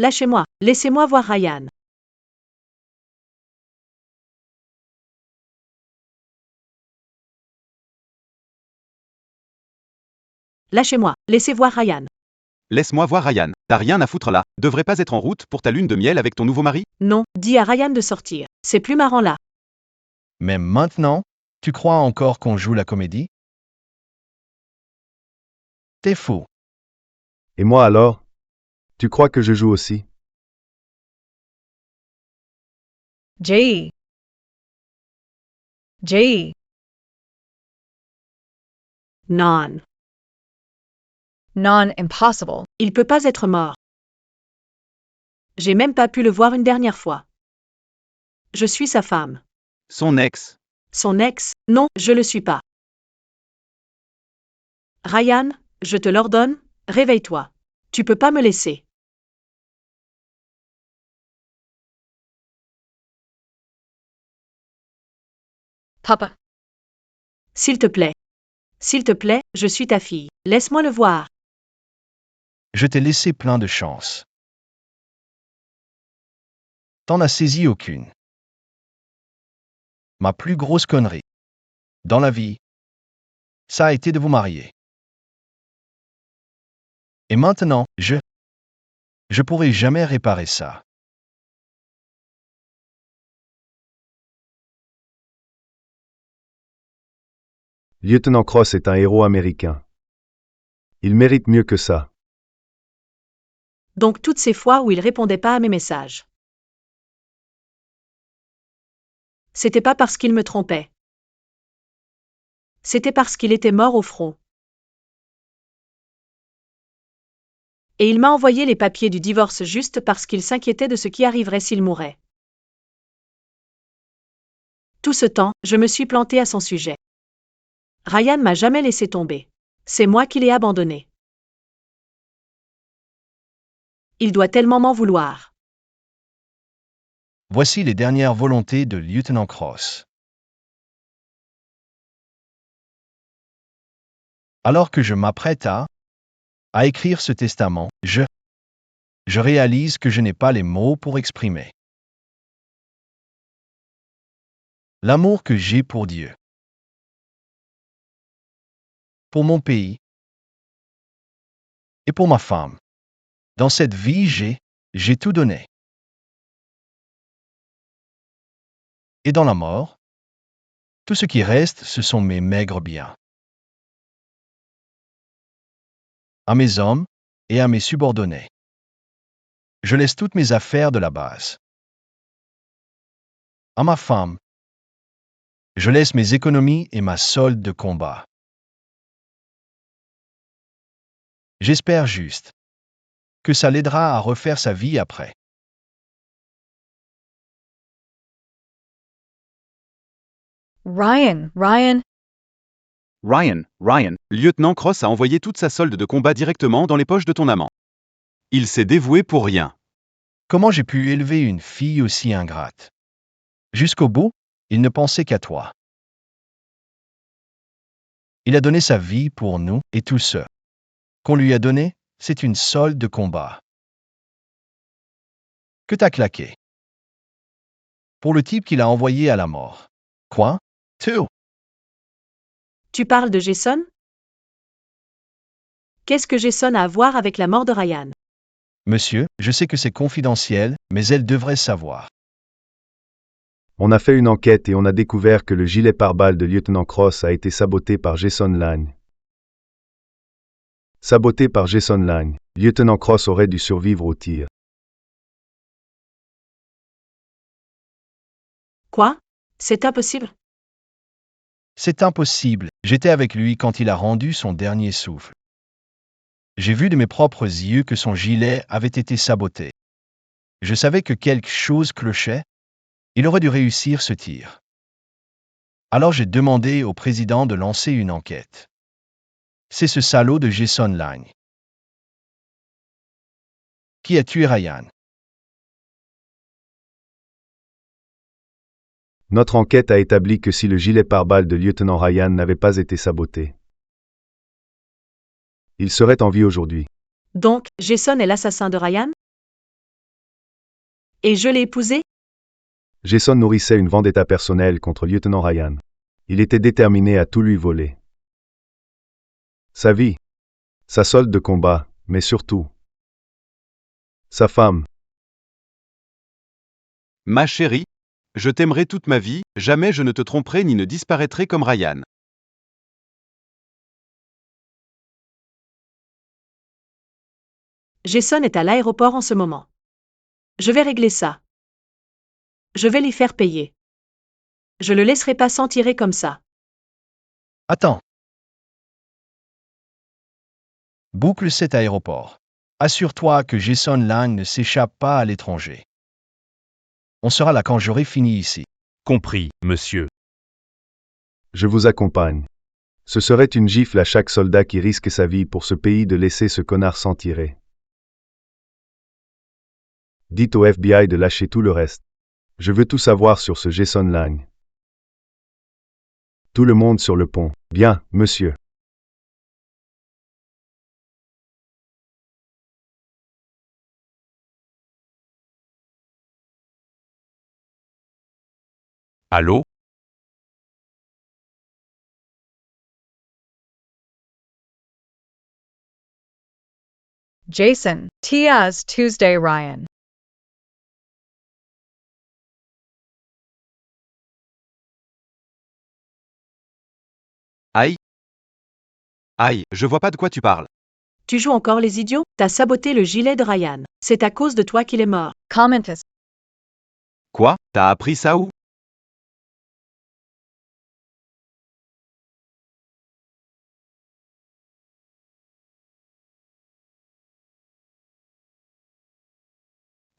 Lâchez-moi, laissez-moi voir Ryan. Lâchez-moi, laissez voir Ryan. Laisse-moi voir Ryan. T'as rien à foutre là. Devrais pas être en route pour ta lune de miel avec ton nouveau mari? Non, dis à Ryan de sortir. C'est plus marrant là. Mais maintenant, tu crois encore qu'on joue la comédie? T'es fou. Et moi alors? Tu crois que je joue aussi? Jay. Jay. Non. Non, impossible. Il peut pas être mort. J'ai même pas pu le voir une dernière fois. Je suis sa femme. Son ex. Son ex? Non, je le suis pas. Ryan, je te l'ordonne, réveille-toi. Tu peux pas me laisser. Papa. S'il te plaît. S'il te plaît, je suis ta fille. Laisse-moi le voir. Je t'ai laissé plein de chance. T'en as saisi aucune. Ma plus grosse connerie dans la vie, ça a été de vous marier. Et maintenant, je pourrai jamais réparer ça. Lieutenant Cross est un héros américain. Il mérite mieux que ça. Donc toutes ces fois où il répondait pas à mes messages. C'était pas parce qu'il me trompait. C'était parce qu'il était mort au front. Et il m'a envoyé les papiers du divorce juste parce qu'il s'inquiétait de ce qui arriverait s'il mourait. Tout ce temps, je me suis plantée à son sujet. Ryan m'a jamais laissé tomber. C'est moi qui l'ai abandonné. Il doit tellement m'en vouloir. Voici les dernières volontés de Lieutenant Cross. Alors que je m'apprête à écrire ce testament, je réalise que je n'ai pas les mots pour exprimer l'amour que j'ai pour Dieu, pour mon pays et pour ma femme. Dans cette vie, j'ai tout donné. Et dans la mort, tout ce qui reste, ce sont mes maigres biens. À mes hommes et à mes subordonnés. Je laisse toutes mes affaires de la base. À ma femme, je laisse mes économies et ma solde de combat. J'espère juste que ça l'aidera à refaire sa vie après. Ryan. Ryan. Ryan, Lieutenant Cross a envoyé toute sa solde de combat directement dans les poches de ton amant. Il s'est dévoué pour rien. Comment j'ai pu élever une fille aussi ingrate? Jusqu'au bout, il ne pensait qu'à toi. Il a donné sa vie pour nous, et tout ce qu'on lui a donné, c'est une solde de combat. Que t'as claqué? Pour le type qu'il a envoyé à la mort. Quoi? Tout. Tu parles de Jason? Qu'est-ce que Jason a à voir avec la mort de Ryan? Monsieur, je sais que c'est confidentiel, mais elle devrait savoir. On a fait une enquête et on a découvert que le gilet pare-balles de Lieutenant Cross a été saboté par Jason Lagne. Saboté par Jason Lagne, Lieutenant Cross aurait dû survivre au tir. Quoi? C'est impossible. C'est impossible. J'étais avec lui quand il a rendu son dernier souffle. J'ai vu de mes propres yeux que son gilet avait été saboté. Je savais que quelque chose clochait. Il aurait dû réussir ce tir. Alors j'ai demandé au président de lancer une enquête. C'est ce salaud de Jason Lang. Qui a tué Ryan? Notre enquête a établi que si le gilet pare-balles de lieutenant Ryan n'avait pas été saboté, il serait en vie aujourd'hui. Donc, Jason est l'assassin de Ryan? Et je l'ai épousé? Jason nourrissait une vendetta personnelle contre lieutenant Ryan. Il était déterminé à tout lui voler. Sa vie, sa solde de combat, mais surtout, sa femme. Ma chérie, je t'aimerai toute ma vie, jamais je ne te tromperai ni ne disparaîtrai comme Ryan. Jason est à l'aéroport en ce moment. Je vais régler ça. Je vais l'y faire payer. Je le laisserai pas s'en tirer comme ça. Attends. Boucle cet aéroport. Assure-toi que Jason Lang ne s'échappe pas à l'étranger. On sera là quand j'aurai fini ici. Compris, monsieur. Je vous accompagne. Ce serait une gifle à chaque soldat qui risque sa vie pour ce pays de laisser ce connard s'en tirer. Dites au FBI de lâcher tout le reste. Je veux tout savoir sur ce Jason Lang. Tout le monde sur le pont. Bien, monsieur. Allô? Jason, Tiaz Tuesday Ryan. Aïe. Aïe, je vois pas de quoi tu parles. Tu joues encore les idiots? T'as saboté le gilet de Ryan. C'est à cause de toi qu'il est mort. Commentus. Quoi? T'as appris ça où?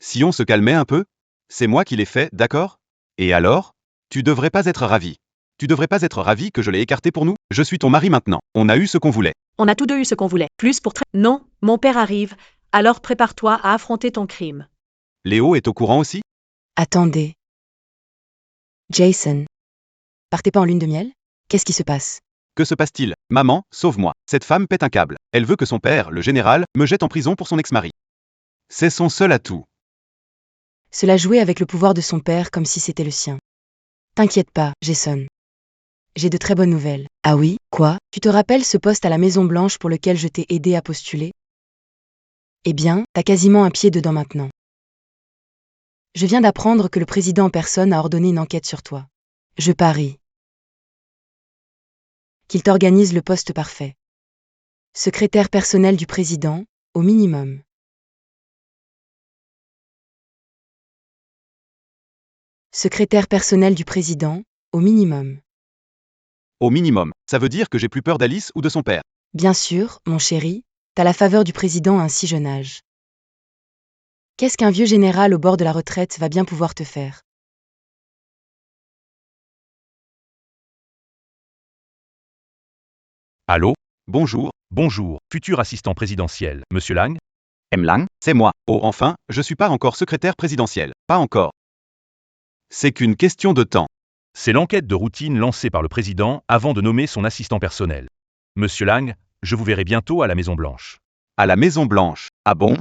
Si on se calmait un peu? C'est moi qui l'ai fait, d'accord? Et alors? Tu devrais pas être ravi. Tu devrais pas être ravi que je l'ai écarté pour nous? Je suis ton mari maintenant. On a eu ce qu'on voulait. On a tous deux eu ce qu'on voulait. Plus pour Non, mon père arrive. Alors prépare-toi à affronter ton crime. Léo est au courant aussi? Attendez. Jason. Partez pas en lune de miel? Qu'est-ce qui se passe? Que se passe-t-il? Maman, sauve-moi. Cette femme pète un câble. Elle veut que son père, le général, me jette en prison pour son ex-mari. C'est son seul atout. Cela jouait avec le pouvoir de son père comme si c'était le sien. T'inquiète pas, Jason. J'ai de très bonnes nouvelles. Ah oui? Quoi? Tu te rappelles ce poste à la Maison-Blanche pour lequel je t'ai aidé à postuler? Eh bien, t'as quasiment un pied dedans maintenant. Je viens d'apprendre que le président en personne a ordonné une enquête sur toi. Je parie qu'il t'organise le poste parfait. Secrétaire personnel du président, au minimum. Secrétaire personnel du président, au minimum. Au minimum. Ça veut dire que j'ai plus peur d'Alice ou de son père. Bien sûr, mon chéri, t'as la faveur du président à un si jeune âge. Qu'est-ce qu'un vieux général au bord de la retraite va bien pouvoir te faire? Allô? Bonjour. Bonjour, futur assistant présidentiel, monsieur Lang? M. Lang, c'est moi. Oh, enfin, je suis pas encore secrétaire présidentiel. Pas encore. C'est qu'une question de temps. C'est l'enquête de routine lancée par le président avant de nommer son assistant personnel. Monsieur Lang, je vous verrai bientôt à la Maison-Blanche. À la Maison-Blanche. Ah bon?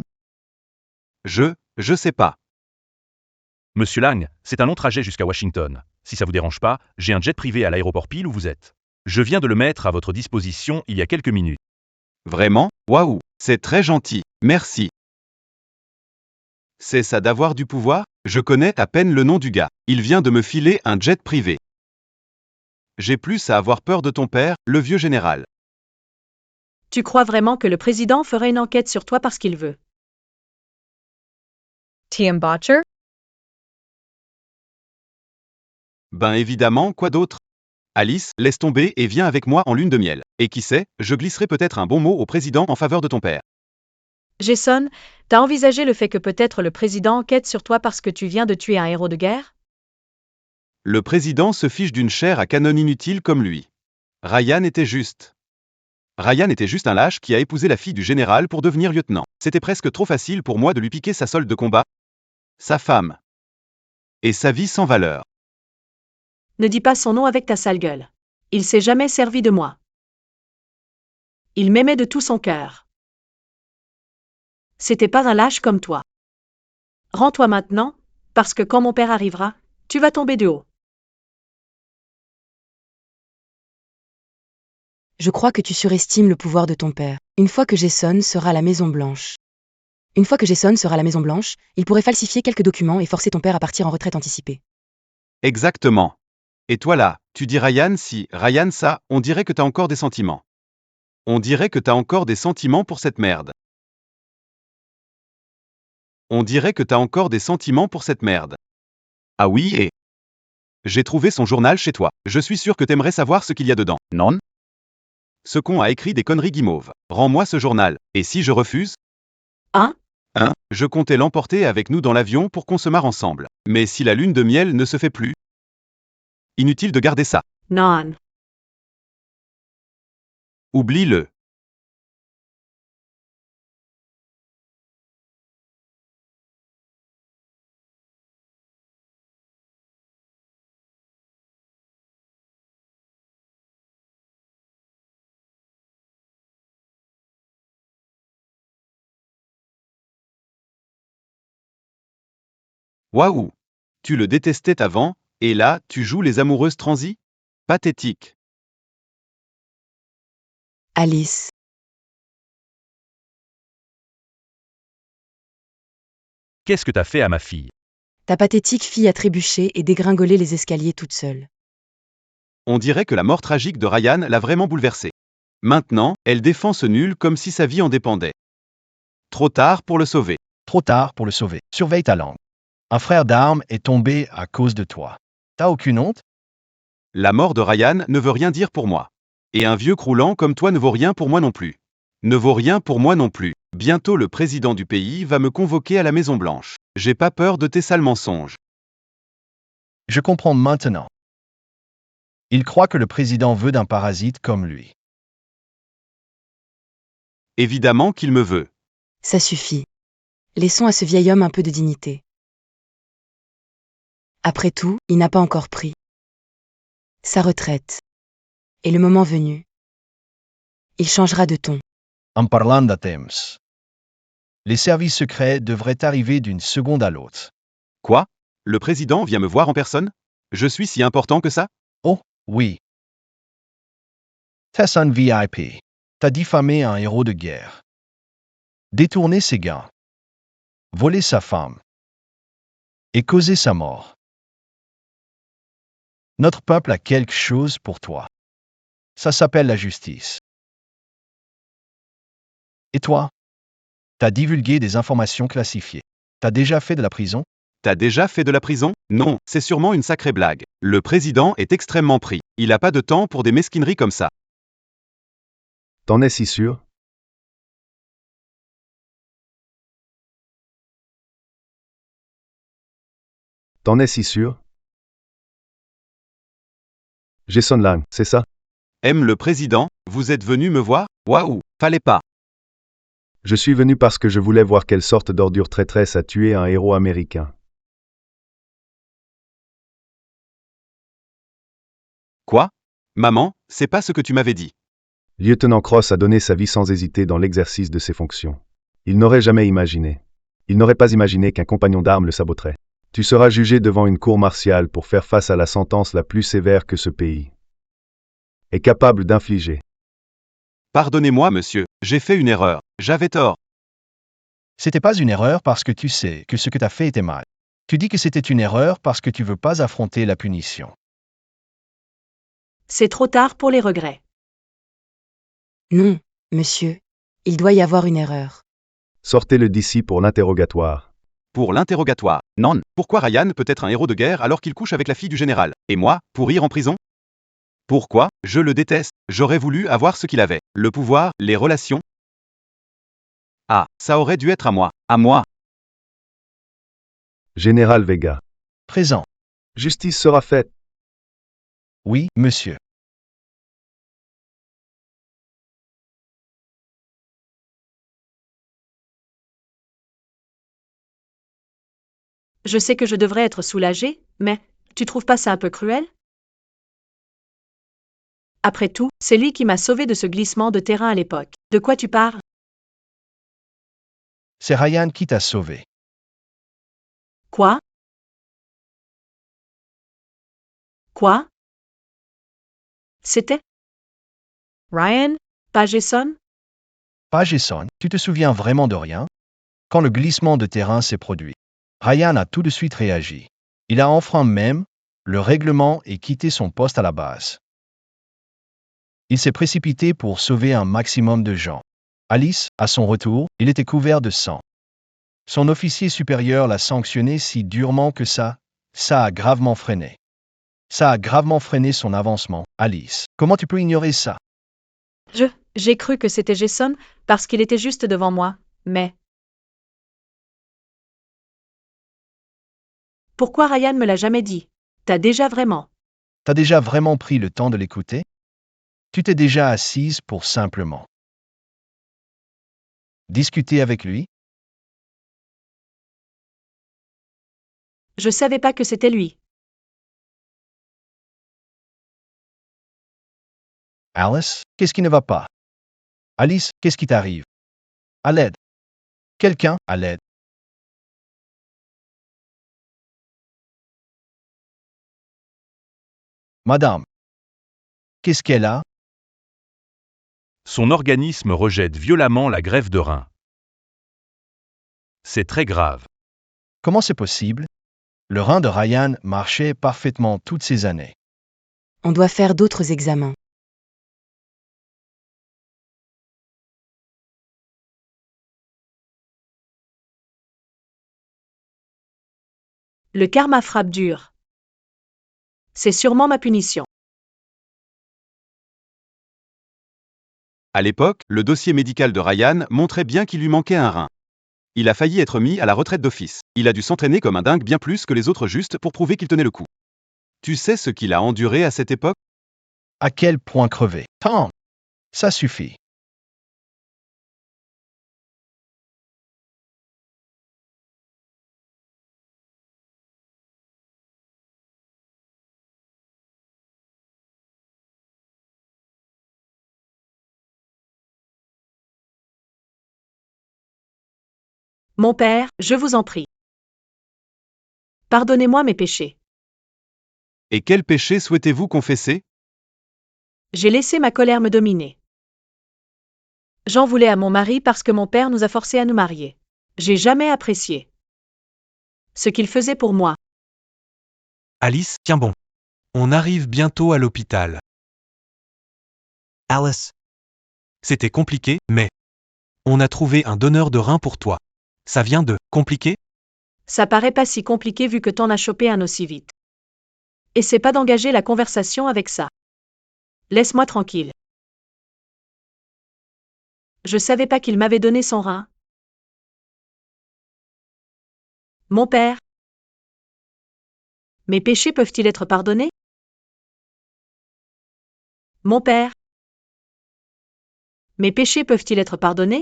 Je sais pas. Monsieur Lang, c'est un long trajet jusqu'à Washington. Si ça vous dérange pas, j'ai un jet privé à l'aéroport pile où vous êtes. Je viens de le mettre à votre disposition il y a quelques minutes. Vraiment? Waouh, c'est très gentil. Merci. C'est ça d'avoir du pouvoir? Je connais à peine le nom du gars. Il vient de me filer un jet privé. J'ai plus à avoir peur de ton père, le vieux général. Tu crois vraiment que le président ferait une enquête sur toi parce qu'il veut? TM Botcher? Ben évidemment, quoi d'autre? Alice, laisse tomber et viens avec moi en lune de miel. Et qui sait, je glisserai peut-être un bon mot au président en faveur de ton père. Jason, t'as envisagé le fait que peut-être le président enquête sur toi parce que tu viens de tuer un héros de guerre? Le président se fiche d'une chair à canon inutile comme lui. Ryan était juste un lâche qui a épousé la fille du général pour devenir lieutenant. C'était presque trop facile pour moi de lui piquer sa solde de combat, sa femme et sa vie sans valeur. Ne dis pas son nom avec ta sale gueule. Il s'est jamais servi de moi. Il m'aimait de tout son cœur. C'était pas un lâche comme toi. Rends-toi maintenant, parce que quand mon père arrivera, tu vas tomber de haut. Je crois que tu surestimes le pouvoir de ton père. Une fois que Jason sera à la Maison Blanche, il pourrait falsifier quelques documents et forcer ton père à partir en retraite anticipée. Exactement. Et toi là, tu dis Ryan si, Ryan ça, on dirait que t'as encore des sentiments. On dirait que t'as encore des sentiments pour cette merde. Ah oui et... J'ai trouvé son journal chez toi. Je suis sûr que t'aimerais savoir ce qu'il y a dedans. Non? Ce con a écrit des conneries guimauves. Rends-moi ce journal. Et si je refuse? Je comptais l'emporter avec nous dans l'avion pour qu'on se marre ensemble. Mais si la lune de miel ne se fait plus, inutile de garder ça. Non. Oublie-le. Waouh! Tu le détestais avant, et là, tu joues les amoureuses transies? Pathétique. Alice, Qu'est-ce que t'as fait à ma fille? ta pathétique fille a trébuché et dégringolé les escaliers toute seule. On dirait que la mort tragique de Ryan l'a vraiment bouleversée. Maintenant, elle défend ce nul comme si sa vie en dépendait. Trop tard pour le sauver. Trop tard pour le sauver. Surveille ta langue. Un frère d'armes est tombé à cause de toi. T'as aucune honte? La mort de Ryan ne veut rien dire pour moi. Et un vieux croulant comme toi ne vaut rien pour moi non plus. Bientôt le président du pays va me convoquer à la Maison Blanche. J'ai pas peur de tes sales mensonges. Je comprends maintenant. Il croit que le président veut d'un parasite comme lui. Évidemment qu'il me veut. Ça suffit. Laissons à ce vieil homme un peu de dignité. Après tout, il n'a pas encore pris sa retraite. Et le moment venu, il changera de ton. En parlant de temps, les services secrets devraient arriver d'une seconde à l'autre. Quoi? Le président vient me voir en personne? Je suis si important que ça? Oh, oui. T'es un VIP. T'as diffamé un héros de guerre. Détourné ses gains. Volé sa femme. Et causé sa mort. Notre peuple a quelque chose pour toi. Ça s'appelle la justice. Et toi? T'as divulgué des informations classifiées. T'as déjà fait de la prison? T'as déjà fait de la prison? Non, c'est sûrement une sacrée blague. Le président est extrêmement pris. Il a pas de temps pour des mesquineries comme ça. T'en es si sûr? T'en es si sûr? Jason Lang, c'est ça? Aime le président, vous êtes venu me voir? Waouh, fallait pas. Je suis venu parce que je voulais voir quelle sorte d'ordure traîtresse a tué un héros américain. Quoi? Maman, c'est pas ce que tu m'avais dit. Lieutenant Cross a donné sa vie sans hésiter dans l'exercice de ses fonctions. Il n'aurait pas imaginé qu'un compagnon d'armes le saboterait. Tu seras jugé devant une cour martiale pour faire face à la sentence la plus sévère que ce pays est capable d'infliger. Pardonnez-moi, monsieur, j'ai fait une erreur. J'avais tort. C'était pas une erreur parce que tu sais que ce que t'as fait était mal. Tu dis que c'était une erreur parce que tu veux pas affronter la punition. C'est trop tard pour les regrets. Non, monsieur. Il doit y avoir une erreur. Sortez-le d'ici pour l'interrogatoire. Pour l'interrogatoire. Non, pourquoi Ryan peut être un héros de guerre alors qu'il couche avec la fille du général? Et moi, pourrir en prison? Pourquoi? Je le déteste. J'aurais voulu avoir ce qu'il avait. Le pouvoir, les relations. Ah, ça aurait dû être à moi. À moi. Général Vega. Présent. Justice sera faite. Oui, monsieur. Je sais que je devrais être soulagée, mais tu trouves pas ça un peu cruel? Après tout, c'est lui qui m'a sauvé de ce glissement de terrain à l'époque. De quoi tu parles? C'est Ryan qui t'a sauvé. Quoi? Quoi? C'était Ryan? Pas Jason? Pas Jason, tu te souviens vraiment de rien? Quand le glissement de terrain s'est produit, Ryan a tout de suite réagi. Il a enfreint même le règlement et quitté son poste à la base. Il s'est précipité pour sauver un maximum de gens. Alice, à son retour, il était couvert de sang. Son officier supérieur l'a sanctionné si durement que ça a gravement freiné. Ça a gravement freiné son avancement. Alice, comment tu peux ignorer ça? J'ai cru que c'était Jason parce qu'il était juste devant moi, mais pourquoi Ryan me l'a jamais dit? T'as déjà vraiment. T'as déjà vraiment pris le temps de l'écouter? Tu t'es déjà assise pour simplement discuter avec lui? Je savais pas que c'était lui. Alice, qu'est-ce qui ne va pas? Alice, qu'est-ce qui t'arrive? À l'aide. Quelqu'un, à l'aide. Madame. Qu'est-ce qu'elle a? Son organisme rejette violemment la greffe de rein. C'est très grave. Comment c'est possible? Le rein de Ryan marchait parfaitement toutes ces années. On doit faire d'autres examens. Le karma frappe dur. C'est sûrement ma punition. À l'époque, le dossier médical de Ryan montrait bien qu'il lui manquait un rein. Il a failli être mis à la retraite d'office. Il a dû s'entraîner comme un dingue bien plus que les autres juste pour prouver qu'il tenait le coup. Tu sais ce qu'il a enduré à cette époque? À quel point crever? Tom, ça suffit. Mon père, je vous en prie. Pardonnez-moi mes péchés. Et quel péché souhaitez-vous confesser? J'ai laissé ma colère me dominer. J'en voulais à mon mari parce que mon père nous a forcés à nous marier. J'ai jamais apprécié ce qu'il faisait pour moi. Alice, tiens bon. On arrive bientôt à l'hôpital. Alice. C'était compliqué, mais on a trouvé un donneur de rein pour toi. Ça vient de compliqué? Ça paraît pas si compliqué vu que t'en as chopé un aussi vite. Essaie pas d'engager la conversation avec ça. Laisse-moi tranquille. Je savais pas qu'il m'avait donné son rein. Mon père. Mes péchés peuvent-ils être pardonnés? Mon père. Mes péchés peuvent-ils être pardonnés?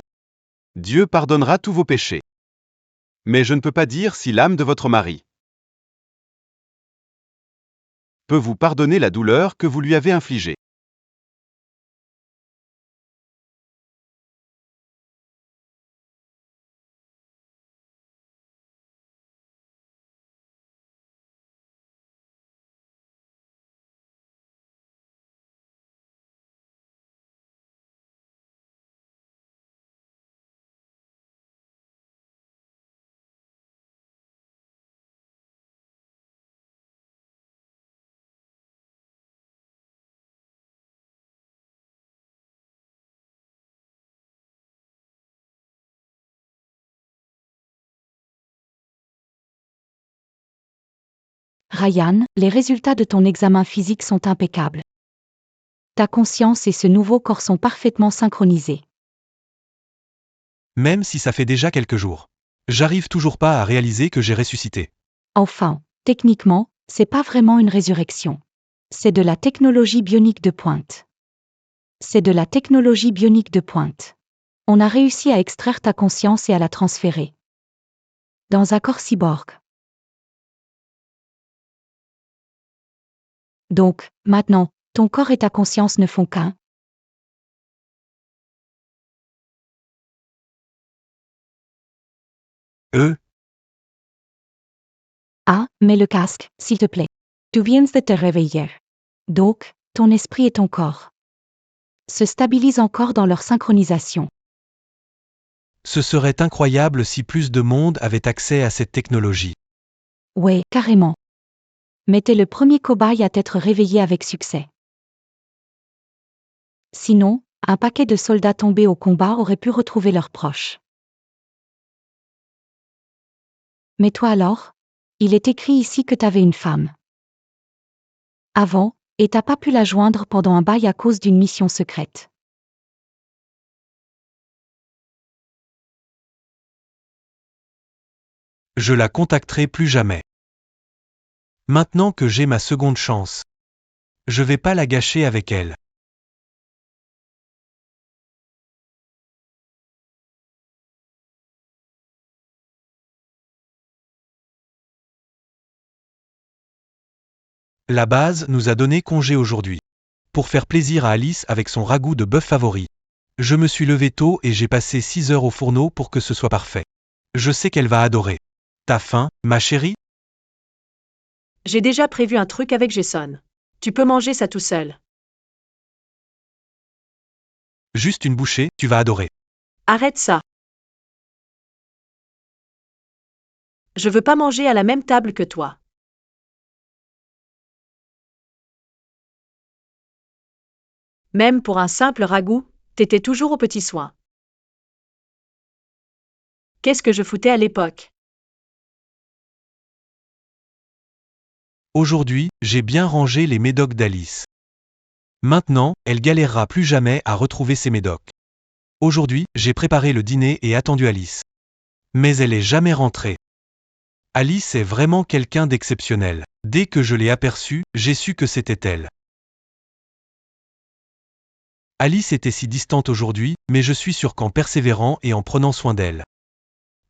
Dieu pardonnera tous vos péchés. Mais je ne peux pas dire si l'âme de votre mari peut vous pardonner la douleur que vous lui avez infligée. Ryan, les résultats de ton examen physique sont impeccables. Ta conscience et ce nouveau corps sont parfaitement synchronisés. Même si ça fait déjà quelques jours. J'arrive toujours pas à réaliser que j'ai ressuscité. Enfin, techniquement, c'est pas vraiment une résurrection. C'est de la technologie bionique de pointe. C'est de la technologie bionique de pointe. On a réussi à extraire ta conscience et à la transférer dans un corps cyborg. Donc, maintenant, ton corps et ta conscience ne font qu'un. Ah, mets le casque, s'il te plaît. Tu viens de te réveiller. Donc, ton esprit et ton corps se stabilisent encore dans leur synchronisation. Ce serait incroyable si plus de monde avait accès à cette technologie. Ouais, carrément. Mais t'es le premier cobaye à t'être réveillé avec succès. Sinon, un paquet de soldats tombés au combat aurait pu retrouver leurs proches. Mais toi alors? Il est écrit ici que t'avais une femme. Avant, et t'as pas pu la joindre pendant un bail à cause d'une mission secrète. Je la contacterai plus jamais. Maintenant que j'ai ma seconde chance, je vais pas la gâcher avec elle. La base nous a donné congé aujourd'hui. Pour faire plaisir à Alice avec son ragoût de bœuf favori. Je me suis levé tôt et j'ai passé 6 heures au fourneau pour que ce soit parfait. Je sais qu'elle va adorer. T'as faim, ma chérie? J'ai déjà prévu un truc avec Jason. Tu peux manger ça tout seul. Juste une bouchée, tu vas adorer. Arrête ça. Je veux pas manger à la même table que toi. Même pour un simple ragoût, t'étais toujours aux petits soins. Qu'est-ce que je foutais à l'époque? Aujourd'hui, j'ai bien rangé les médocs d'Alice. Maintenant, elle galérera plus jamais à retrouver ses médocs. Aujourd'hui, j'ai préparé le dîner et attendu Alice. Mais elle est jamais rentrée. Alice est vraiment quelqu'un d'exceptionnel. Dès que je l'ai aperçue, j'ai su que c'était elle. Alice était si distante aujourd'hui, mais je suis sûr qu'en persévérant et en prenant soin d'elle,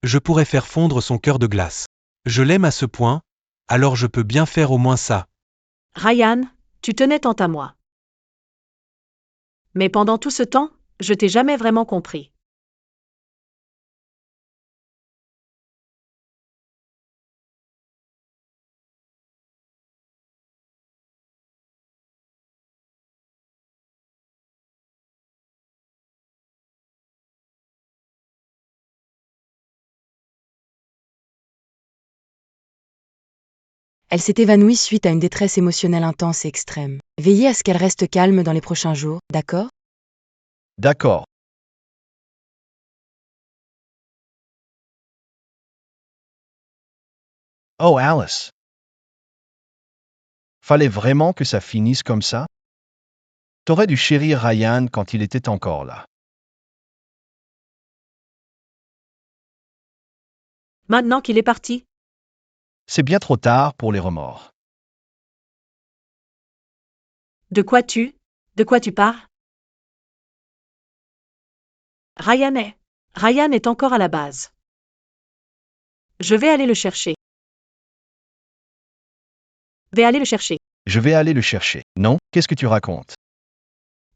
je pourrais faire fondre son cœur de glace. Je l'aime à ce point, alors je peux bien faire au moins ça. Ryan, tu tenais tant à moi. Mais pendant tout ce temps, je t'ai jamais vraiment compris. Elle s'est évanouie suite à une détresse émotionnelle intense et extrême. Veillez à ce qu'elle reste calme dans les prochains jours, d'accord? D'accord. Oh Alice. Fallait vraiment que ça finisse comme ça? T'aurais dû chérir Ryan quand il était encore là. Maintenant qu'il est parti, C'est bien trop tard pour les remords. de quoi tu parles? Ryan est encore à la base. Je vais aller le chercher. Je vais aller le chercher. Non, qu'est-ce que tu racontes?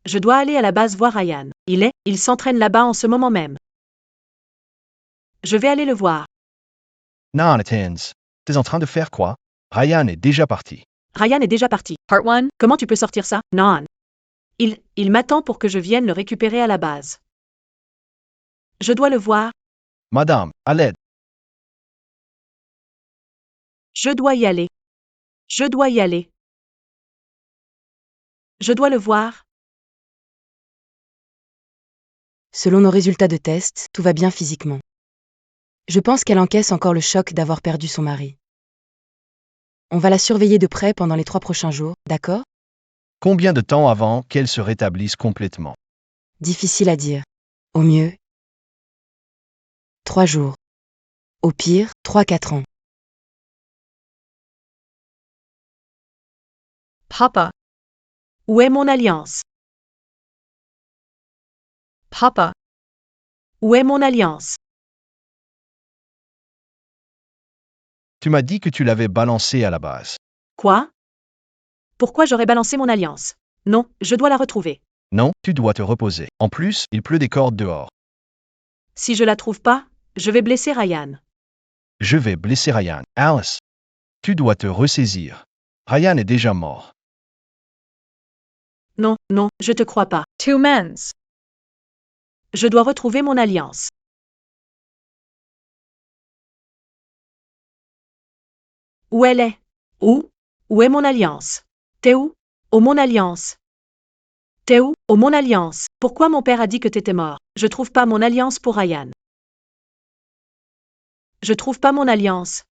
Je dois aller à la base voir Ryan. Il s'entraîne là-bas en ce moment même. Je vais aller le voir. Non, Nathan, t'es en train de faire quoi? Ryan est déjà parti. Ryan est déjà parti. Part 1, comment tu peux sortir ça? Non. Il m'attend pour que je vienne le récupérer à la base. Je dois le voir. Madame, à l'aide. Je dois y aller. Je dois le voir. Selon nos résultats de test, tout va bien physiquement. Je pense qu'elle encaisse encore le choc d'avoir perdu son mari. On va la surveiller de près pendant les 3 prochains jours, d'accord? Combien de temps avant qu'elle se rétablisse complètement? Difficile à dire. Au mieux, 3 jours. Au pire, 3-4 ans. Papa. Où est mon alliance? Papa. Où est mon alliance? Tu m'as dit que tu l'avais balancée à la base. Quoi? Pourquoi j'aurais balancé mon alliance? Non, je dois la retrouver. Non, tu dois te reposer. En plus, il pleut des cordes dehors. Si je la trouve pas, je vais blesser Ryan. Je vais blesser Ryan. Alice, tu dois te ressaisir. Ryan est déjà mort. Non, non, je te crois pas. Two mens. Je dois retrouver mon alliance. Où elle est? Où? Où est mon alliance? T'es où? Oh mon alliance. T'es où? Oh mon alliance. Pourquoi mon père a dit que t'étais mort? Je trouve pas mon alliance pour Ryan. Je trouve pas mon alliance.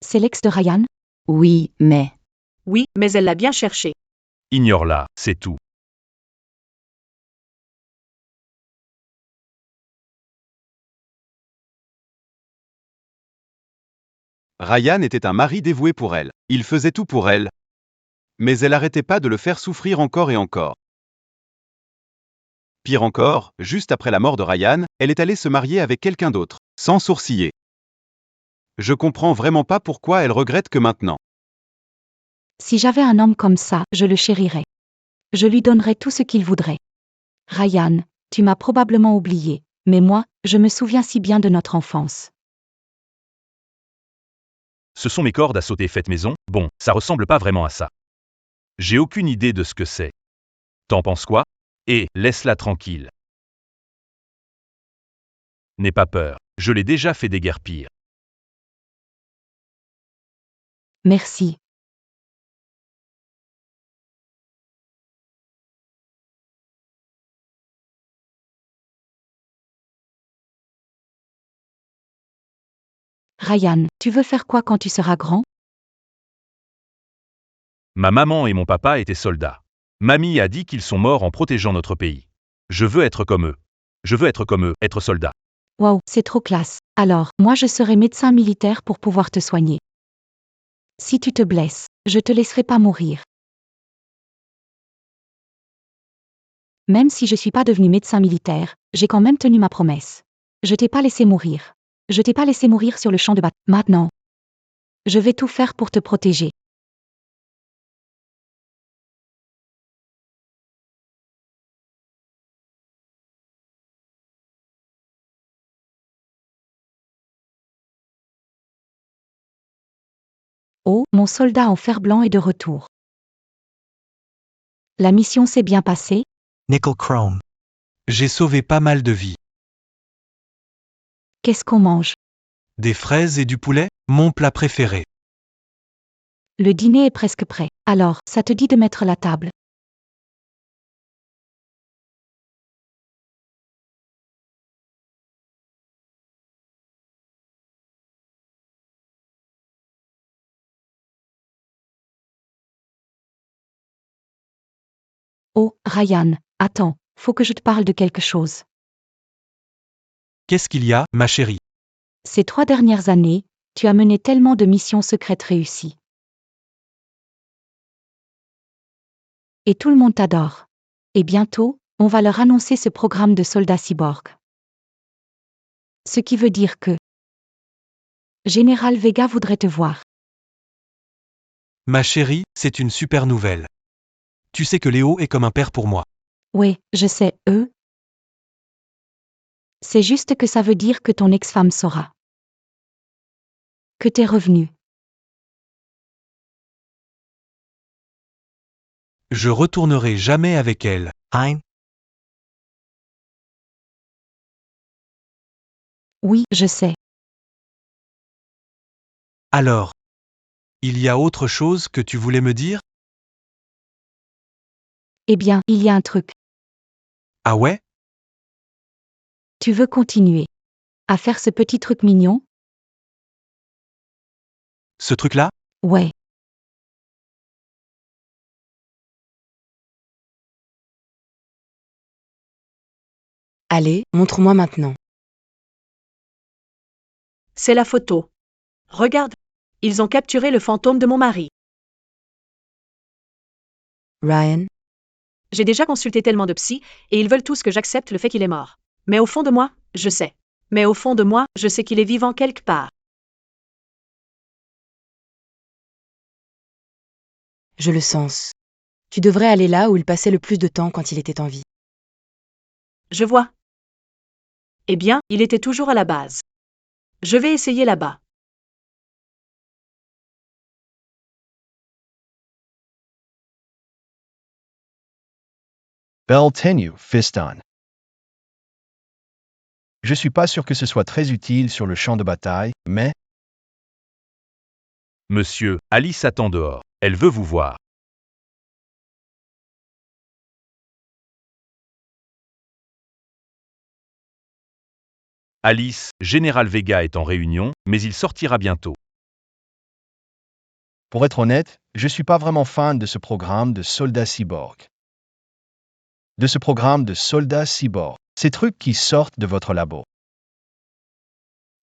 C'est l'ex de Ryan? Oui, mais... Oui, mais elle l'a bien cherché. Ignore-la, c'est tout. Ryan était un mari dévoué pour elle. Il faisait tout pour elle. Mais elle n'arrêtait pas de le faire souffrir encore et encore. Pire encore, juste après la mort de Ryan, elle est allée se marier avec quelqu'un d'autre, sans sourciller. Je comprends vraiment pas pourquoi elle regrette que maintenant. Si j'avais un homme comme ça, je le chérirais. Je lui donnerais tout ce qu'il voudrait. Ryan, tu m'as probablement oublié, mais moi, je me souviens si bien de notre enfance. Ce sont mes cordes à sauter faites maison, bon, ça ressemble pas vraiment à ça. J'ai aucune idée de ce que c'est. T'en penses quoi? Et, laisse-la tranquille. N'aie pas peur, je l'ai déjà fait des guerres pires. Merci. Ryan, tu veux faire quoi quand tu seras grand? Ma maman et mon papa étaient soldats. Mamie a dit qu'ils sont morts en protégeant notre pays. Je veux être comme eux. Je veux être comme eux, être soldat. Wow, c'est trop classe. Alors, moi je serai médecin militaire pour pouvoir te soigner. Si tu te blesses, je te laisserai pas mourir. Même si je suis pas devenu médecin militaire, j'ai quand même tenu ma promesse. Je t'ai pas laissé mourir. Je t'ai pas laissé mourir sur le champ de bataille. Maintenant, je vais tout faire pour te protéger. Oh, mon soldat en fer blanc est de retour. La mission s'est bien passée? Nickel Chrome. J'ai sauvé pas mal de vies. Qu'est-ce qu'on mange? Des fraises et du poulet, mon plat préféré. Le dîner est presque prêt. Alors, ça te dit de mettre la table? Oh, Ryan, attends, faut que je te parle de quelque chose. Qu'est-ce qu'il y a, ma chérie? Ces 3 dernières années, tu as mené tellement de missions secrètes réussies. Et tout le monde t'adore. Et bientôt, on va leur annoncer ce programme de soldats cyborg. Ce qui veut dire que Général Vega voudrait te voir. Ma chérie, c'est une super nouvelle. Tu sais que Léo est comme un père pour moi. Ouais, je sais, eux. C'est juste que ça veut dire que ton ex-femme saura. Que t'es revenu. Je retournerai jamais avec elle, hein? Oui, je sais. Alors, il y a autre chose que tu voulais me dire? Eh bien, il y a un truc. Ah ouais? Tu veux continuer à faire ce petit truc mignon? Ce truc-là? Ouais. Allez, montre-moi maintenant. C'est la photo. Regarde. Ils ont capturé le fantôme de mon mari. Ryan, J'ai déjà consulté tellement de psy, et ils veulent tous que j'accepte le fait qu'il est mort. Mais au fond de moi, je sais. Mais au fond de moi, je sais qu'il est vivant quelque part. je le sens. Tu devrais aller là où il passait le plus de temps quand il était en vie. Je vois. Eh bien, il était toujours à la base. Je vais essayer là-bas. Beltenu, Fiston. Je suis pas sûr que ce soit très utile sur le champ de bataille, mais Monsieur, Alice attend dehors. Elle veut vous voir. Alice, Général Vega est en réunion, mais il sortira bientôt. pour être honnête, je suis pas vraiment fan de ce programme de soldats cyborg. De ce programme de soldats cyborg. Ces trucs qui sortent de votre labo.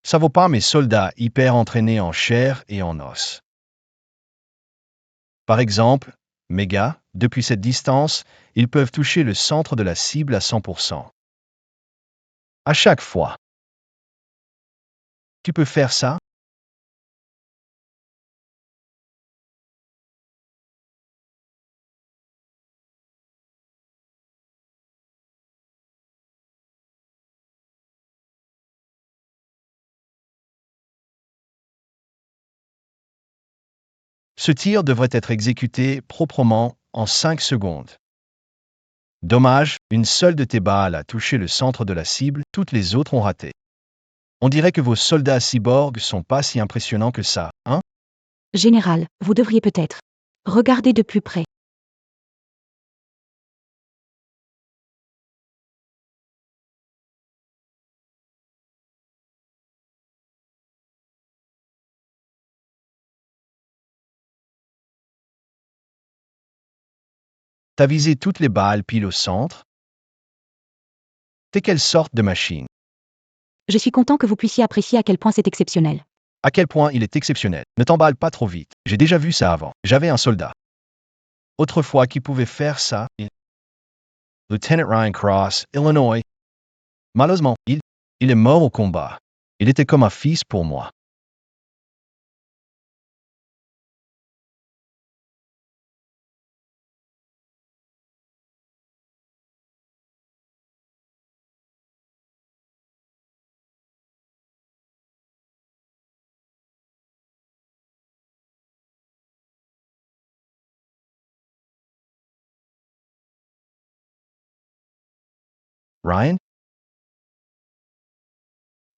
Ça vaut pas mes soldats hyper entraînés en chair et en os. Par exemple, mes gars, depuis cette distance, ils peuvent toucher le centre de la cible à 100%. À chaque fois. Tu peux faire ça? Ce tir devrait être exécuté proprement en 5 secondes. Dommage, une seule de tes balles a touché le centre de la cible, toutes les autres ont raté. On dirait que vos soldats cyborgs sont pas si impressionnants que ça, hein? Général, vous devriez peut-être regarder de plus près. T'as visé toutes les balles pile au centre? T'es quelle sorte de machine? Je suis content que vous puissiez apprécier à quel point c'est exceptionnel. À quel point il est exceptionnel. Ne t'emballe pas trop vite. J'ai déjà vu ça avant. J'avais un soldat. Autrefois qui pouvait faire ça. Lieutenant Ryan Cross, Illinois. Malheureusement, il est mort au combat. Il était comme un fils pour moi. Ryan?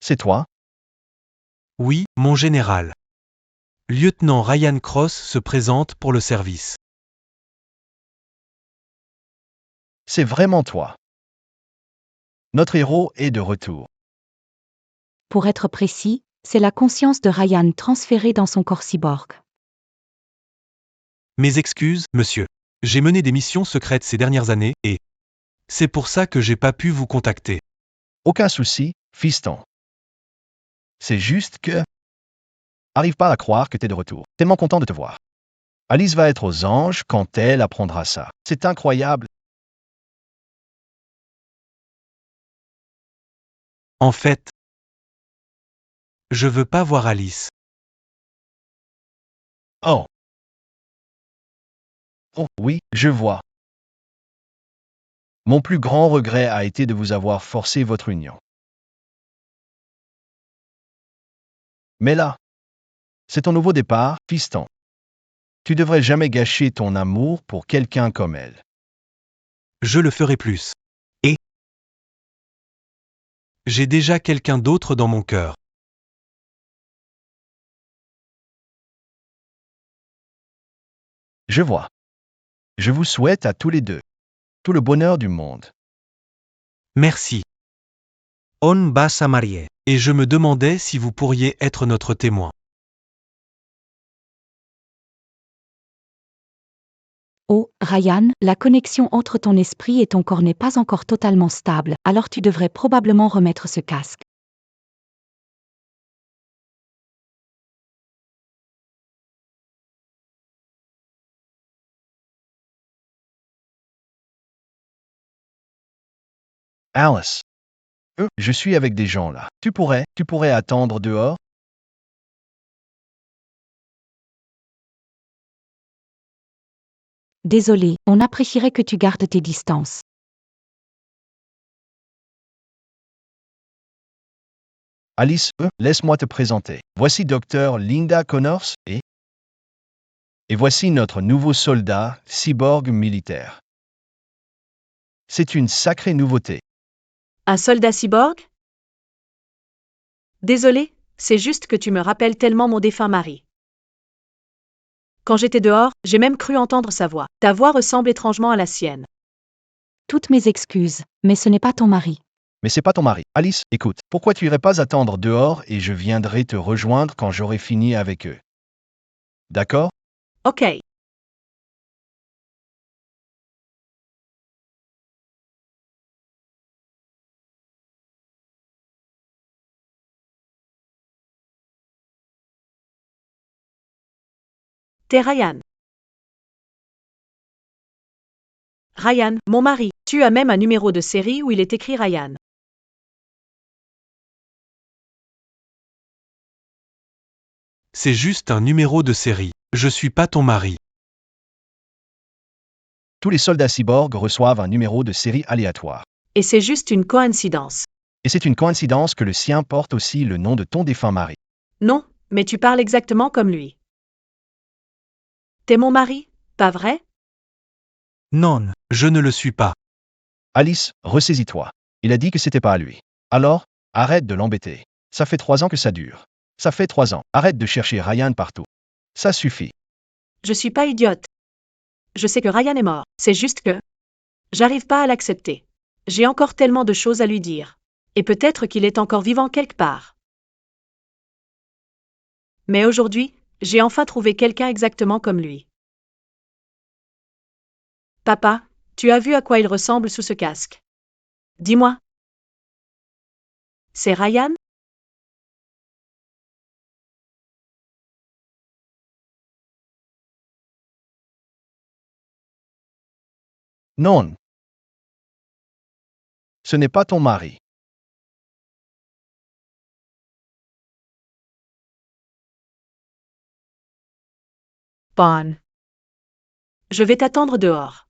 C'est toi? Oui, mon général. Lieutenant Ryan Cross se présente pour le service. C'est vraiment toi. Notre héros est de retour. Pour être précis, c'est la conscience de Ryan transférée dans son corps cyborg. Mes excuses, monsieur. J'ai mené des missions secrètes ces dernières années, et c'est pour ça que j'ai pas pu vous contacter. Aucun souci, fiston. C'est juste que... Arrive pas à croire que t'es de retour. Tellement content de te voir. Alice va être aux anges quand elle apprendra ça. C'est incroyable. En fait, je veux pas voir Alice. Oh. Oh, oui, je vois. Mon plus grand regret a été de vous avoir forcé votre union. Mais là, c'est ton nouveau départ, fiston. Tu devrais jamais gâcher ton amour pour quelqu'un comme elle. Je le ferai plus. Et j'ai déjà quelqu'un d'autre dans mon cœur. Je vois. Je vous souhaite à tous les deux tout le bonheur du monde. Merci. On va se marier. Et je me demandais si vous pourriez être notre témoin. Oh, Ryan, la connexion entre ton esprit et ton corps n'est pas encore totalement stable, alors tu devrais probablement remettre ce casque. Alice. Je suis avec des gens là. Tu pourrais attendre dehors? Désolé, on apprécierait que tu gardes tes distances. Alice, laisse-moi te présenter. Voici Dr. Linda Connors et voici notre nouveau soldat, cyborg militaire. C'est une sacrée nouveauté. Un soldat cyborg? Désolé, c'est juste que tu me rappelles tellement mon défunt mari. Quand j'étais dehors, j'ai même cru entendre sa voix. Ta voix ressemble étrangement à la sienne. Toutes mes excuses, mais ce n'est pas ton mari. Mais c'est pas ton mari. Alice, écoute, pourquoi tu irais pas attendre dehors et je viendrai te rejoindre quand j'aurai fini avec eux? D'accord? Ok. T'es Ryan. Ryan, mon mari. Tu as même un numéro de série où il est écrit Ryan. C'est juste un numéro de série. Je suis pas ton mari. Tous les soldats cyborgs reçoivent un numéro de série aléatoire. Et c'est juste une coïncidence. Et c'est une coïncidence que le sien porte aussi le nom de ton défunt mari. Non, mais tu parles exactement comme lui. T'es mon mari, pas vrai? Non, je ne le suis pas. Alice, ressaisis-toi. Il a dit que c'était pas à lui. Alors, arrête de l'embêter. Ça fait 3 ans que ça dure. Ça fait 3 ans. Arrête de chercher Ryan partout. Ça suffit. Je suis pas idiote. Je sais que Ryan est mort, c'est juste que j'arrive pas à l'accepter. J'ai encore tellement de choses à lui dire. Et peut-être qu'il est encore vivant quelque part. Mais aujourd'hui, j'ai enfin trouvé quelqu'un exactement comme lui. Papa, tu as vu à quoi il ressemble sous ce casque? Dis-moi. C'est Ryan? Non. Ce n'est pas ton mari. Bon. Je vais t'attendre dehors.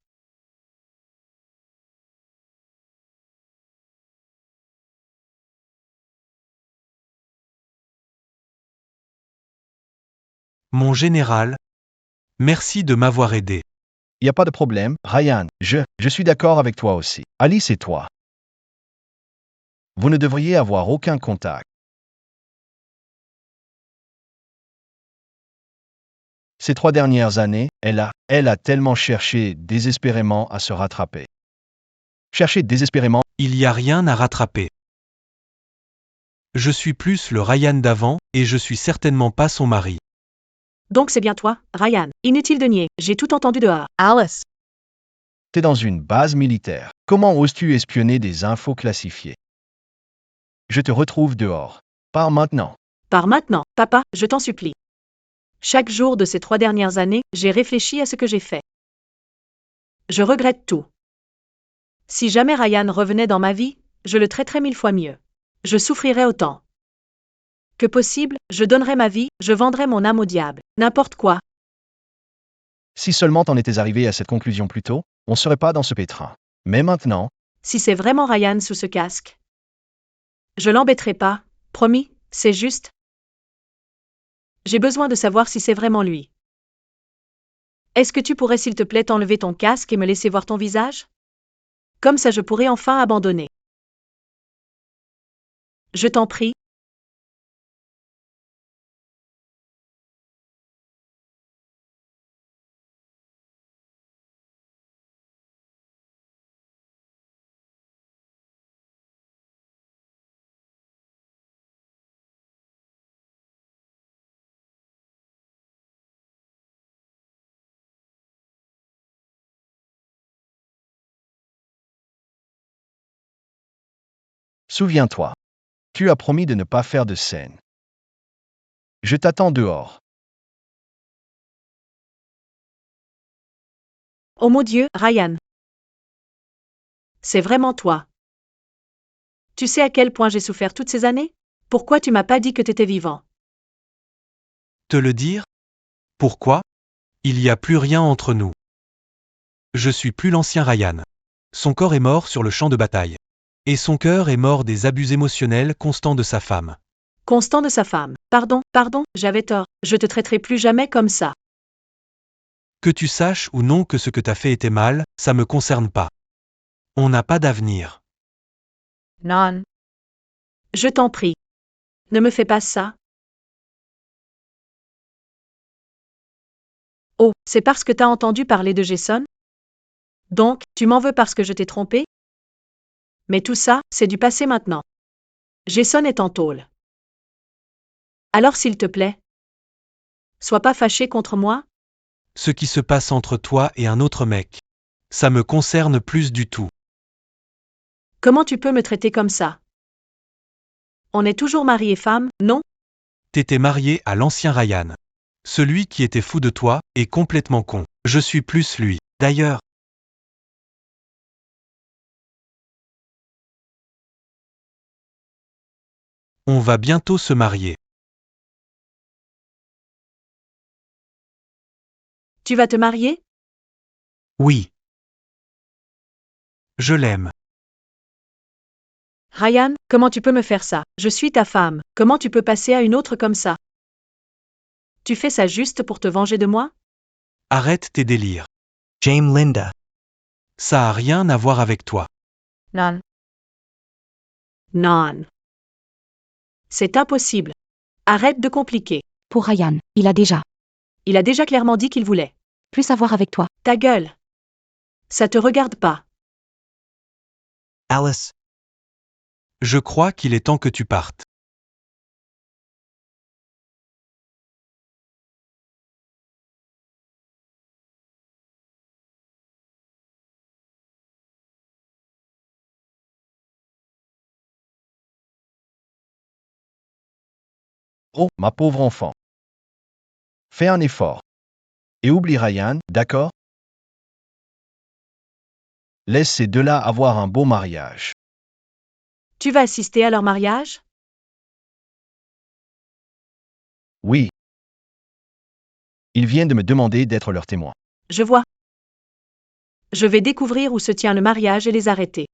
Mon général, merci de m'avoir aidé. Il n'y a pas de problème, Ryan. Je suis d'accord avec toi aussi. Alice et toi. Vous ne devriez avoir aucun contact. Ces 3 dernières années, elle a tellement cherché désespérément à se rattraper. Chercher désespérément. Il y a rien à rattraper. Je suis plus le Ryan d'avant, et je suis certainement pas son mari. Donc c'est bien toi, Ryan. Inutile de nier, j'ai tout entendu dehors. Alice. T'es dans une base militaire. Comment oses-tu espionner des infos classifiées? Je te retrouve dehors. Pars maintenant. Par maintenant, papa, je t'en supplie. Chaque jour de ces 3 dernières années, j'ai réfléchi à ce que j'ai fait. Je regrette tout. Si jamais Ryan revenait dans ma vie, je le traiterais 1000 fois mieux. Je souffrirais autant. Que possible, je donnerais ma vie, je vendrais mon âme au diable, n'importe quoi. Si seulement t'en étais arrivé à cette conclusion plus tôt, on serait pas dans ce pétrin. Mais maintenant, Si c'est vraiment Ryan sous ce casque. Je l'embêterai pas, promis, c'est juste. J'ai besoin de savoir si c'est vraiment lui. Est-ce que tu pourrais s'il te plaît enlever ton casque et me laisser voir ton visage? Comme ça je pourrais enfin abandonner. Je t'en prie. Souviens-toi. Tu as promis de ne pas faire de scène. Je t'attends dehors. Oh mon Dieu, Ryan. C'est vraiment toi. Tu sais à quel point j'ai souffert toutes ces années? Pourquoi tu m'as pas dit que t'étais vivant? Te le dire? Pourquoi? Il n'y a plus rien entre nous. Je suis plus l'ancien Ryan. Son corps est mort sur le champ de bataille. Et son cœur est mort des abus émotionnels constants de sa femme. Constant de sa femme. Pardon, j'avais tort. Je te traiterai plus jamais comme ça. Que tu saches ou non que ce que t'as fait était mal, ça me concerne pas. On n'a pas d'avenir. Non. Je t'en prie. Ne me fais pas ça. Oh, c'est parce que t'as entendu parler de Jason? Donc, tu m'en veux parce que je t'ai trompé? Mais tout ça, c'est du passé maintenant. Jason est en tôle. Alors s'il te plaît, sois pas fâché contre moi? Ce qui se passe entre toi et un autre mec. Ça me concerne plus du tout. Comment tu peux me traiter comme ça? On est toujours mari et femme, non? T'étais marié à l'ancien Ryan. Celui qui était fou de toi, est complètement con. Je suis plus lui. D'ailleurs, on va bientôt se marier. Tu vas te marier? Oui. Je l'aime. Ryan, comment tu peux me faire ça? Je suis ta femme, comment tu peux passer à une autre comme ça? Tu fais ça juste pour te venger de moi? Arrête tes délires. James Linda. Ça a rien à voir avec toi. Non. Non. C'est impossible. Arrête de compliquer. Pour Ryan, il a déjà clairement dit qu'il voulait. plus à voir avec toi. Ta gueule. Ça te regarde pas. Alice. Je crois qu'il est temps que tu partes. Oh, ma pauvre enfant. Fais un effort. Et oublie Ryan, d'accord? Laisse ces deux-là avoir un beau mariage. Tu vas assister à leur mariage? Oui. Ils viennent de me demander d'être leur témoin. Je vois. Je vais découvrir où se tient le mariage et les arrêter.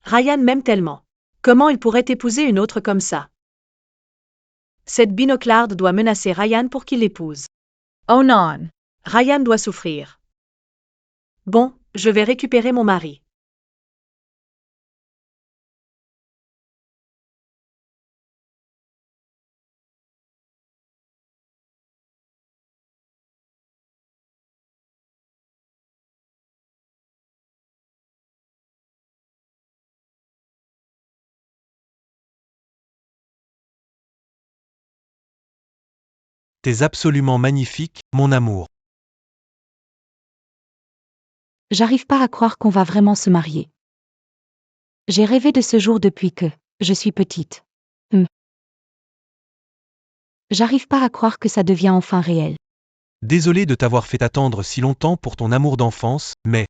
Ryan m'aime tellement. Comment il pourrait épouser une autre comme ça? Cette binoclarde doit menacer Ryan pour qu'il l'épouse. Oh non. Ryan doit souffrir. Bon, je vais récupérer mon mari. T'es absolument magnifique, mon amour. J'arrive pas à croire qu'on va vraiment se marier. J'ai rêvé de ce jour depuis que je suis petite. J'arrive pas à croire que ça devient enfin réel. Désolé de t'avoir fait attendre si longtemps pour ton amour d'enfance, mais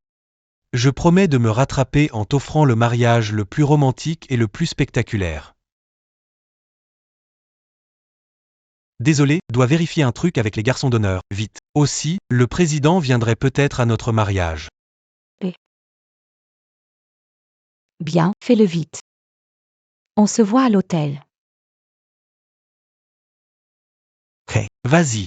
je promets de me rattraper en t'offrant le mariage le plus romantique et le plus spectaculaire. Désolé, dois vérifier un truc avec les garçons d'honneur, vite. Aussi, le président viendrait peut-être à notre mariage. Bien, fais-le vite. On se voit à l'hôtel. Vas-y.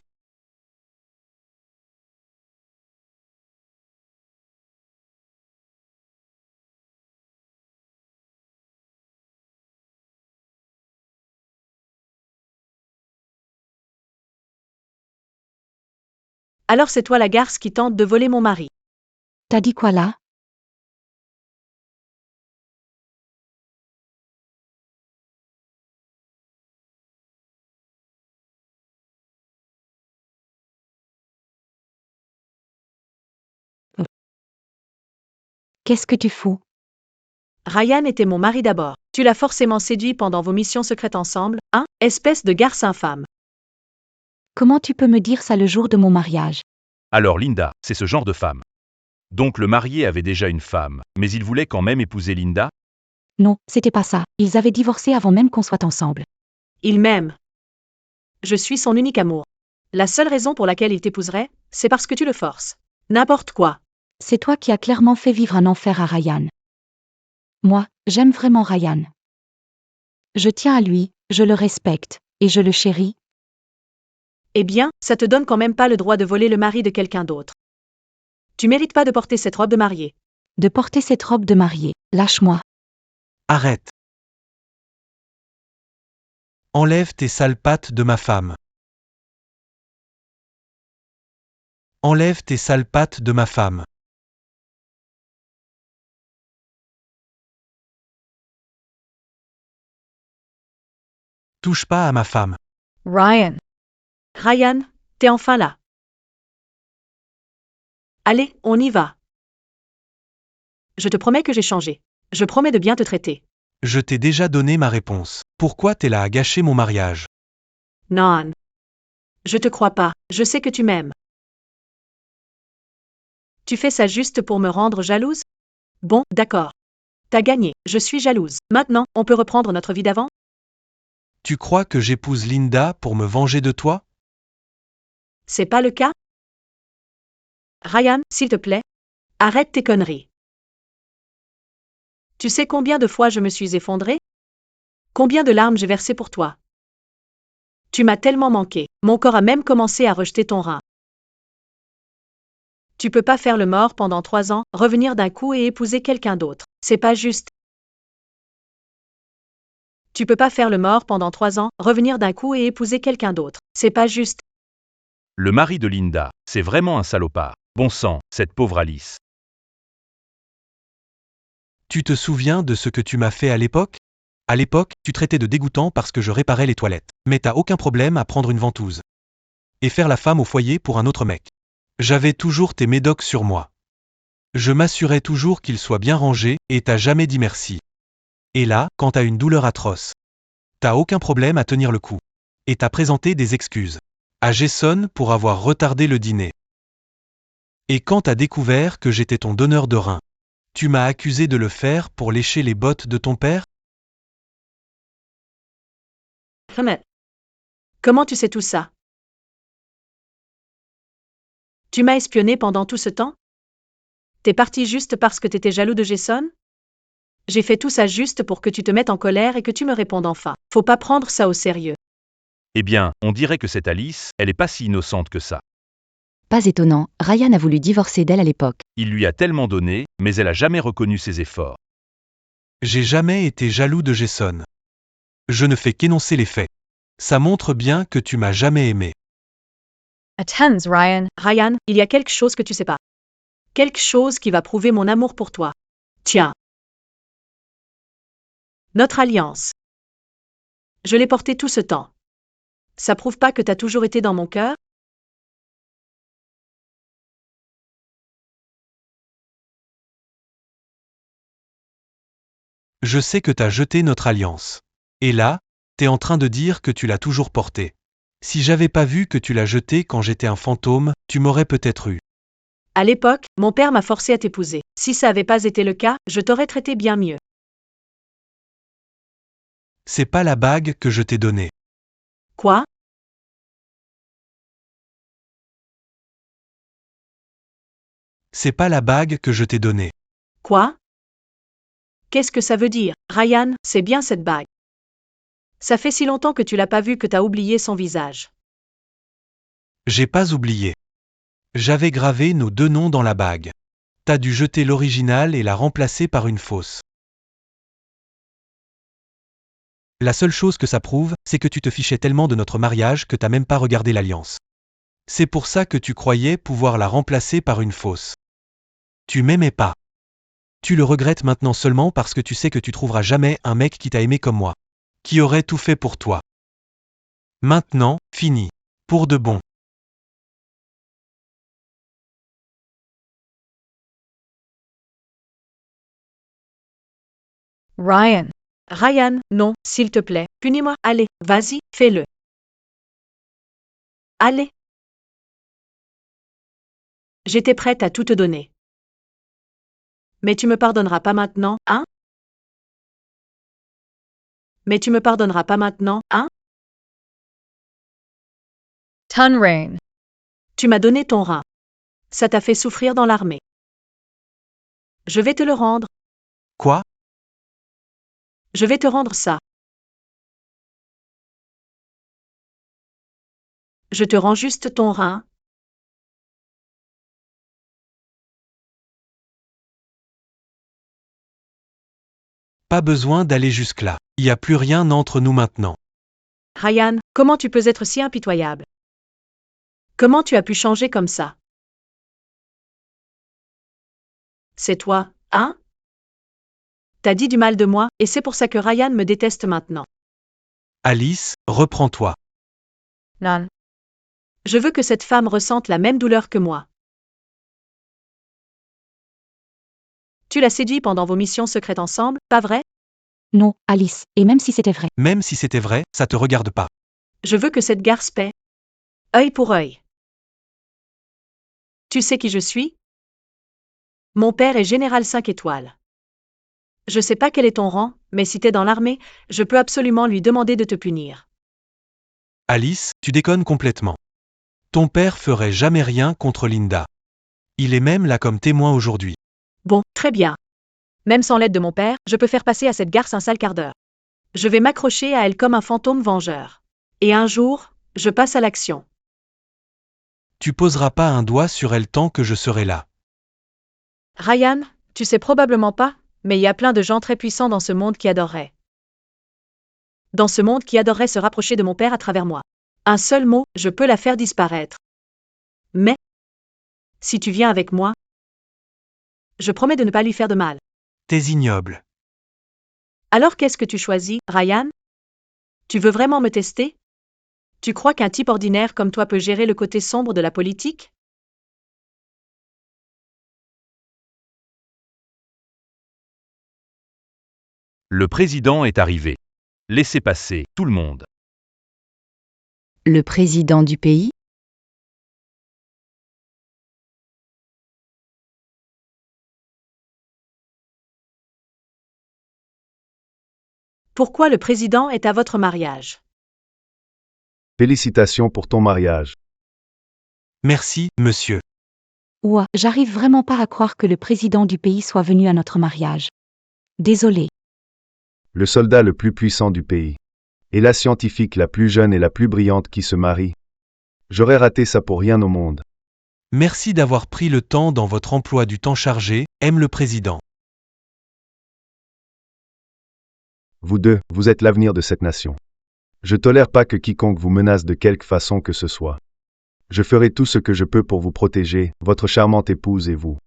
Alors c'est toi la garce qui tente de voler mon mari. T'as dit quoi là? Qu'est-ce que tu fous? Ryan était mon mari d'abord. Tu l'as forcément séduit pendant vos missions secrètes ensemble, hein, espèce de garce infâme. Comment tu peux me dire ça le jour de mon mariage? Alors Linda, c'est ce genre de femme. Donc le marié avait déjà une femme, mais il voulait quand même épouser Linda? Non, c'était pas ça. Ils avaient divorcé avant même qu'on soit ensemble. Il m'aime. Je suis son unique amour. La seule raison pour laquelle il t'épouserait, c'est parce que tu le forces. N'importe quoi. C'est toi qui as clairement fait vivre un enfer à Ryan. Moi, j'aime vraiment Ryan. Je tiens à lui, je le respecte, et je le chéris. Eh bien, ça te donne quand même pas le droit de voler le mari de quelqu'un d'autre. Tu mérites pas de porter cette robe de mariée. De porter cette robe de mariée. Lâche-moi. Arrête. Enlève tes sales pattes de ma femme. Enlève tes sales pattes de ma femme. Touche pas à ma femme. Ryan. Ryan, t'es enfin là. Allez, on y va. Je te promets que j'ai changé. Je promets de bien te traiter. Je t'ai déjà donné ma réponse. Pourquoi t'es là à gâcher mon mariage? Non. Je te crois pas, je sais que tu m'aimes. Tu fais ça juste pour me rendre jalouse? Bon, d'accord. T'as gagné, je suis jalouse. Maintenant, on peut reprendre notre vie d'avant? Tu crois que j'épouse Linda pour me venger de toi? C'est pas le cas? Ryan, s'il te plaît, arrête tes conneries. Tu sais combien de fois je me suis effondrée? Combien de larmes j'ai versées pour toi? Tu m'as tellement manqué, mon corps a même commencé à rejeter ton rein. Tu peux pas faire le mort pendant 3 ans, revenir d'un coup et épouser quelqu'un d'autre. C'est pas juste. Tu peux pas faire le mort pendant 3 ans, revenir d'un coup et épouser quelqu'un d'autre. C'est pas juste. Le mari de Linda, c'est vraiment un salopard. Bon sang, cette pauvre Alice. Tu te souviens de ce que tu m'as fait à l'époque? À l'époque, tu traitais de dégoûtant parce que je réparais les toilettes. Mais t'as aucun problème à prendre une ventouse. Et faire la femme au foyer pour un autre mec. J'avais toujours tes médocs sur moi. Je m'assurais toujours qu'ils soient bien rangés, et t'as jamais dit merci. Et là, quand t'as une douleur atroce, t'as aucun problème à tenir le coup. Et t'as présenté des excuses à Jason pour avoir retardé le dîner. Et quand t'as découvert que j'étais ton donneur de rein, tu m'as accusé de le faire pour lécher les bottes de ton père? Comment tu sais tout ça? Tu m'as espionné pendant tout ce temps? T'es parti juste parce que t'étais jaloux de Jason? J'ai fait tout ça juste pour que tu te mettes en colère et que tu me répondes enfin. Faut pas prendre ça au sérieux. Eh bien, on dirait que cette Alice, elle est pas si innocente que ça. Pas étonnant, Ryan a voulu divorcer d'elle à l'époque. Il lui a tellement donné, mais elle a jamais reconnu ses efforts. J'ai jamais été jaloux de Jason. Je ne fais qu'énoncer les faits. Ça montre bien que tu m'as jamais aimé. Attends, Ryan. Ryan, il y a quelque chose que tu sais pas. Quelque chose qui va prouver mon amour pour toi. Tiens. Notre alliance. Je l'ai portée tout ce temps. Ça prouve pas que t'as toujours été dans mon cœur? Je sais que t'as jeté notre alliance. Et là, t'es en train de dire que tu l'as toujours portée. Si j'avais pas vu que tu l'as jetée quand j'étais un fantôme, tu m'aurais peut-être eu. À l'époque, mon père m'a forcé à t'épouser. Si ça avait pas été le cas, je t'aurais traité bien mieux. C'est pas la bague que je t'ai donnée. Quoi? C'est pas la bague que je t'ai donnée. Quoi? Qu'est-ce que ça veut dire? Ryan, c'est bien cette bague. Ça fait si longtemps que tu l'as pas vue que t'as oublié son visage. J'ai pas oublié. J'avais gravé nos 2 noms dans la bague. T'as dû jeter l'original et la remplacer par une fausse. La seule chose que ça prouve, c'est que tu te fichais tellement de notre mariage que t'as même pas regardé l'alliance. C'est pour ça que tu croyais pouvoir la remplacer par une fausse. Tu m'aimais pas. Tu le regrettes maintenant seulement parce que tu sais que tu trouveras jamais un mec qui t'a aimé comme moi. Qui aurait tout fait pour toi. Maintenant, fini. Pour de bon. Ryan. Ryan, non, s'il te plaît, punis-moi, allez, vas-y, fais-le. Allez. J'étais prête à tout te donner. Mais tu me pardonneras pas maintenant, hein? Mais tu me pardonneras pas maintenant, hein? Tunrain. Tu m'as donné ton rein. Ça t'a fait souffrir dans l'armée. Je vais te le rendre. Quoi? Je vais te rendre ça. Je te rends juste ton rein. Pas besoin d'aller jusque-là. Il n'y a plus rien entre nous maintenant. Ryan, comment tu peux être si impitoyable? Comment tu as pu changer comme ça? C'est toi, hein? T'as dit du mal de moi, et c'est pour ça que Ryan me déteste maintenant. Alice, reprends-toi. Non. Je veux que cette femme ressente la même douleur que moi. Tu l'as séduit pendant vos missions secrètes ensemble, pas vrai? Non, Alice, et même si c'était vrai. Même si c'était vrai, ça te regarde pas. Je veux que cette garce paie. Œil pour œil. Tu sais qui je suis? Mon père est général 5 étoiles. Je sais pas quel est ton rang, mais si t'es dans l'armée, je peux absolument lui demander de te punir. Alice, tu déconnes complètement. Ton père ferait jamais rien contre Linda. Il est même là comme témoin aujourd'hui. Bon, très bien. Même sans l'aide de mon père, je peux faire passer à cette garce un sale quart d'heure. Je vais m'accrocher à elle comme un fantôme vengeur. Et un jour, je passe à l'action. Tu poseras pas un doigt sur elle tant que je serai là. Ryan, tu sais probablement pas, mais il y a plein de gens très puissants dans ce monde qui adoreraient. Dans ce monde qui adorerait se rapprocher de mon père à travers moi. Un seul mot, je peux la faire disparaître. Mais, si tu viens avec moi, je promets de ne pas lui faire de mal. T'es ignoble. Alors qu'est-ce que tu choisis, Ryan? Tu veux vraiment me tester? Tu crois qu'un type ordinaire comme toi peut gérer le côté sombre de la politique? Le président est arrivé. Laissez passer tout le monde. Le président du pays? Pourquoi le président est à votre mariage? Félicitations pour ton mariage. Merci, monsieur. Ouah, j'arrive vraiment pas à croire que le président du pays soit venu à notre mariage. Désolé. Le soldat le plus puissant du pays. Et la scientifique la plus jeune et la plus brillante qui se marie. J'aurais raté ça pour rien au monde. Merci d'avoir pris le temps dans votre emploi du temps chargé, aime le président. Vous deux, vous êtes l'avenir de cette nation. Je tolère pas que quiconque vous menace de quelque façon que ce soit. Je ferai tout ce que je peux pour vous protéger, votre charmante épouse et vous.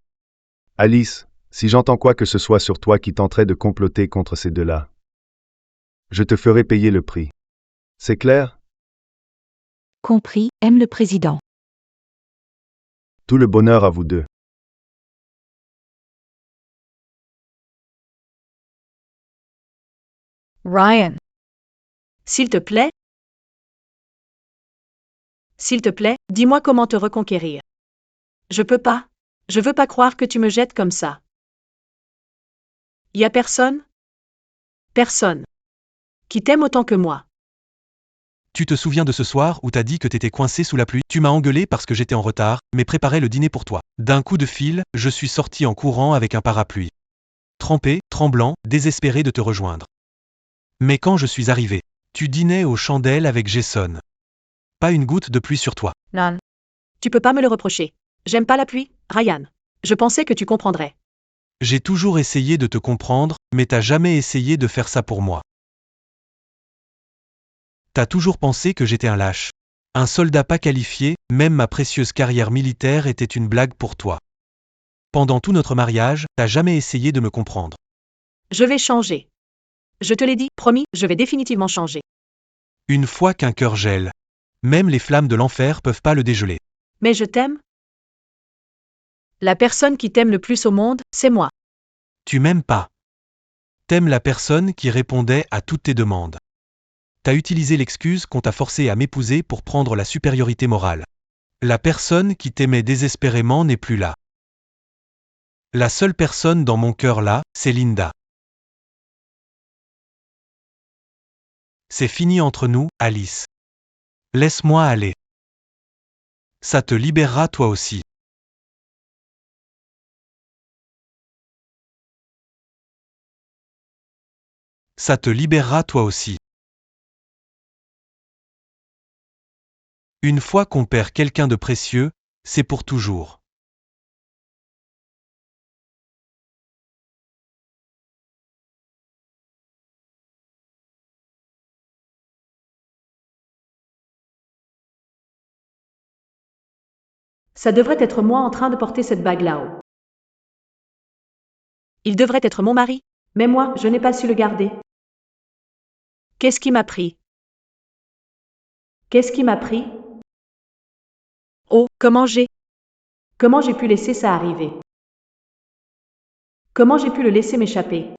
Alice, si j'entends quoi que ce soit sur toi qui tenterait de comploter contre ces deux-là, je te ferai payer le prix. C'est clair? Compris, aime le président. Tout le bonheur à vous deux. Ryan. S'il te plaît? S'il te plaît, dis-moi comment te reconquérir. Je peux pas. Je veux pas croire que tu me jettes comme ça. Y a personne? Personne. Qui t'aime autant que moi. Tu te souviens de ce soir où t'as dit que t'étais coincé sous la pluie? Tu m'as engueulé parce que j'étais en retard, mais préparais le dîner pour toi. D'un coup de fil, je suis sorti en courant avec un parapluie. Trempé, tremblant, désespéré de te rejoindre. Mais quand je suis arrivé, tu dînais aux chandelles avec Jason. Pas une goutte de pluie sur toi. Non. Tu peux pas me le reprocher. J'aime pas la pluie, Ryan. Je pensais que tu comprendrais. J'ai toujours essayé de te comprendre, mais t'as jamais essayé de faire ça pour moi. T'as toujours pensé que j'étais un lâche. Un soldat pas qualifié, même ma précieuse carrière militaire était une blague pour toi. Pendant tout notre mariage, t'as jamais essayé de me comprendre. Je vais changer. Je te l'ai dit, promis, je vais définitivement changer. Une fois qu'un cœur gèle, même les flammes de l'enfer peuvent pas le dégeler. Mais je t'aime. La personne qui t'aime le plus au monde, c'est moi. Tu m'aimes pas. T'aimes la personne qui répondait à toutes tes demandes. T'as utilisé l'excuse qu'on t'a forcé à m'épouser pour prendre la supériorité morale. La personne qui t'aimait désespérément n'est plus là. La seule personne dans mon cœur là, c'est Linda. C'est fini entre nous, Alice. Laisse-moi aller. Ça te libérera toi aussi. Ça te libérera toi aussi. Une fois qu'on perd quelqu'un de précieux, c'est pour toujours. Ça devrait être moi en train de porter cette bague là-haut. Il devrait être mon mari. Mais moi, je n'ai pas su le garder. Qu'est-ce qui m'a pris? Qu'est-ce qui m'a pris? Oh, comment j'ai... Comment j'ai pu laisser ça arriver? Comment j'ai pu le laisser m'échapper?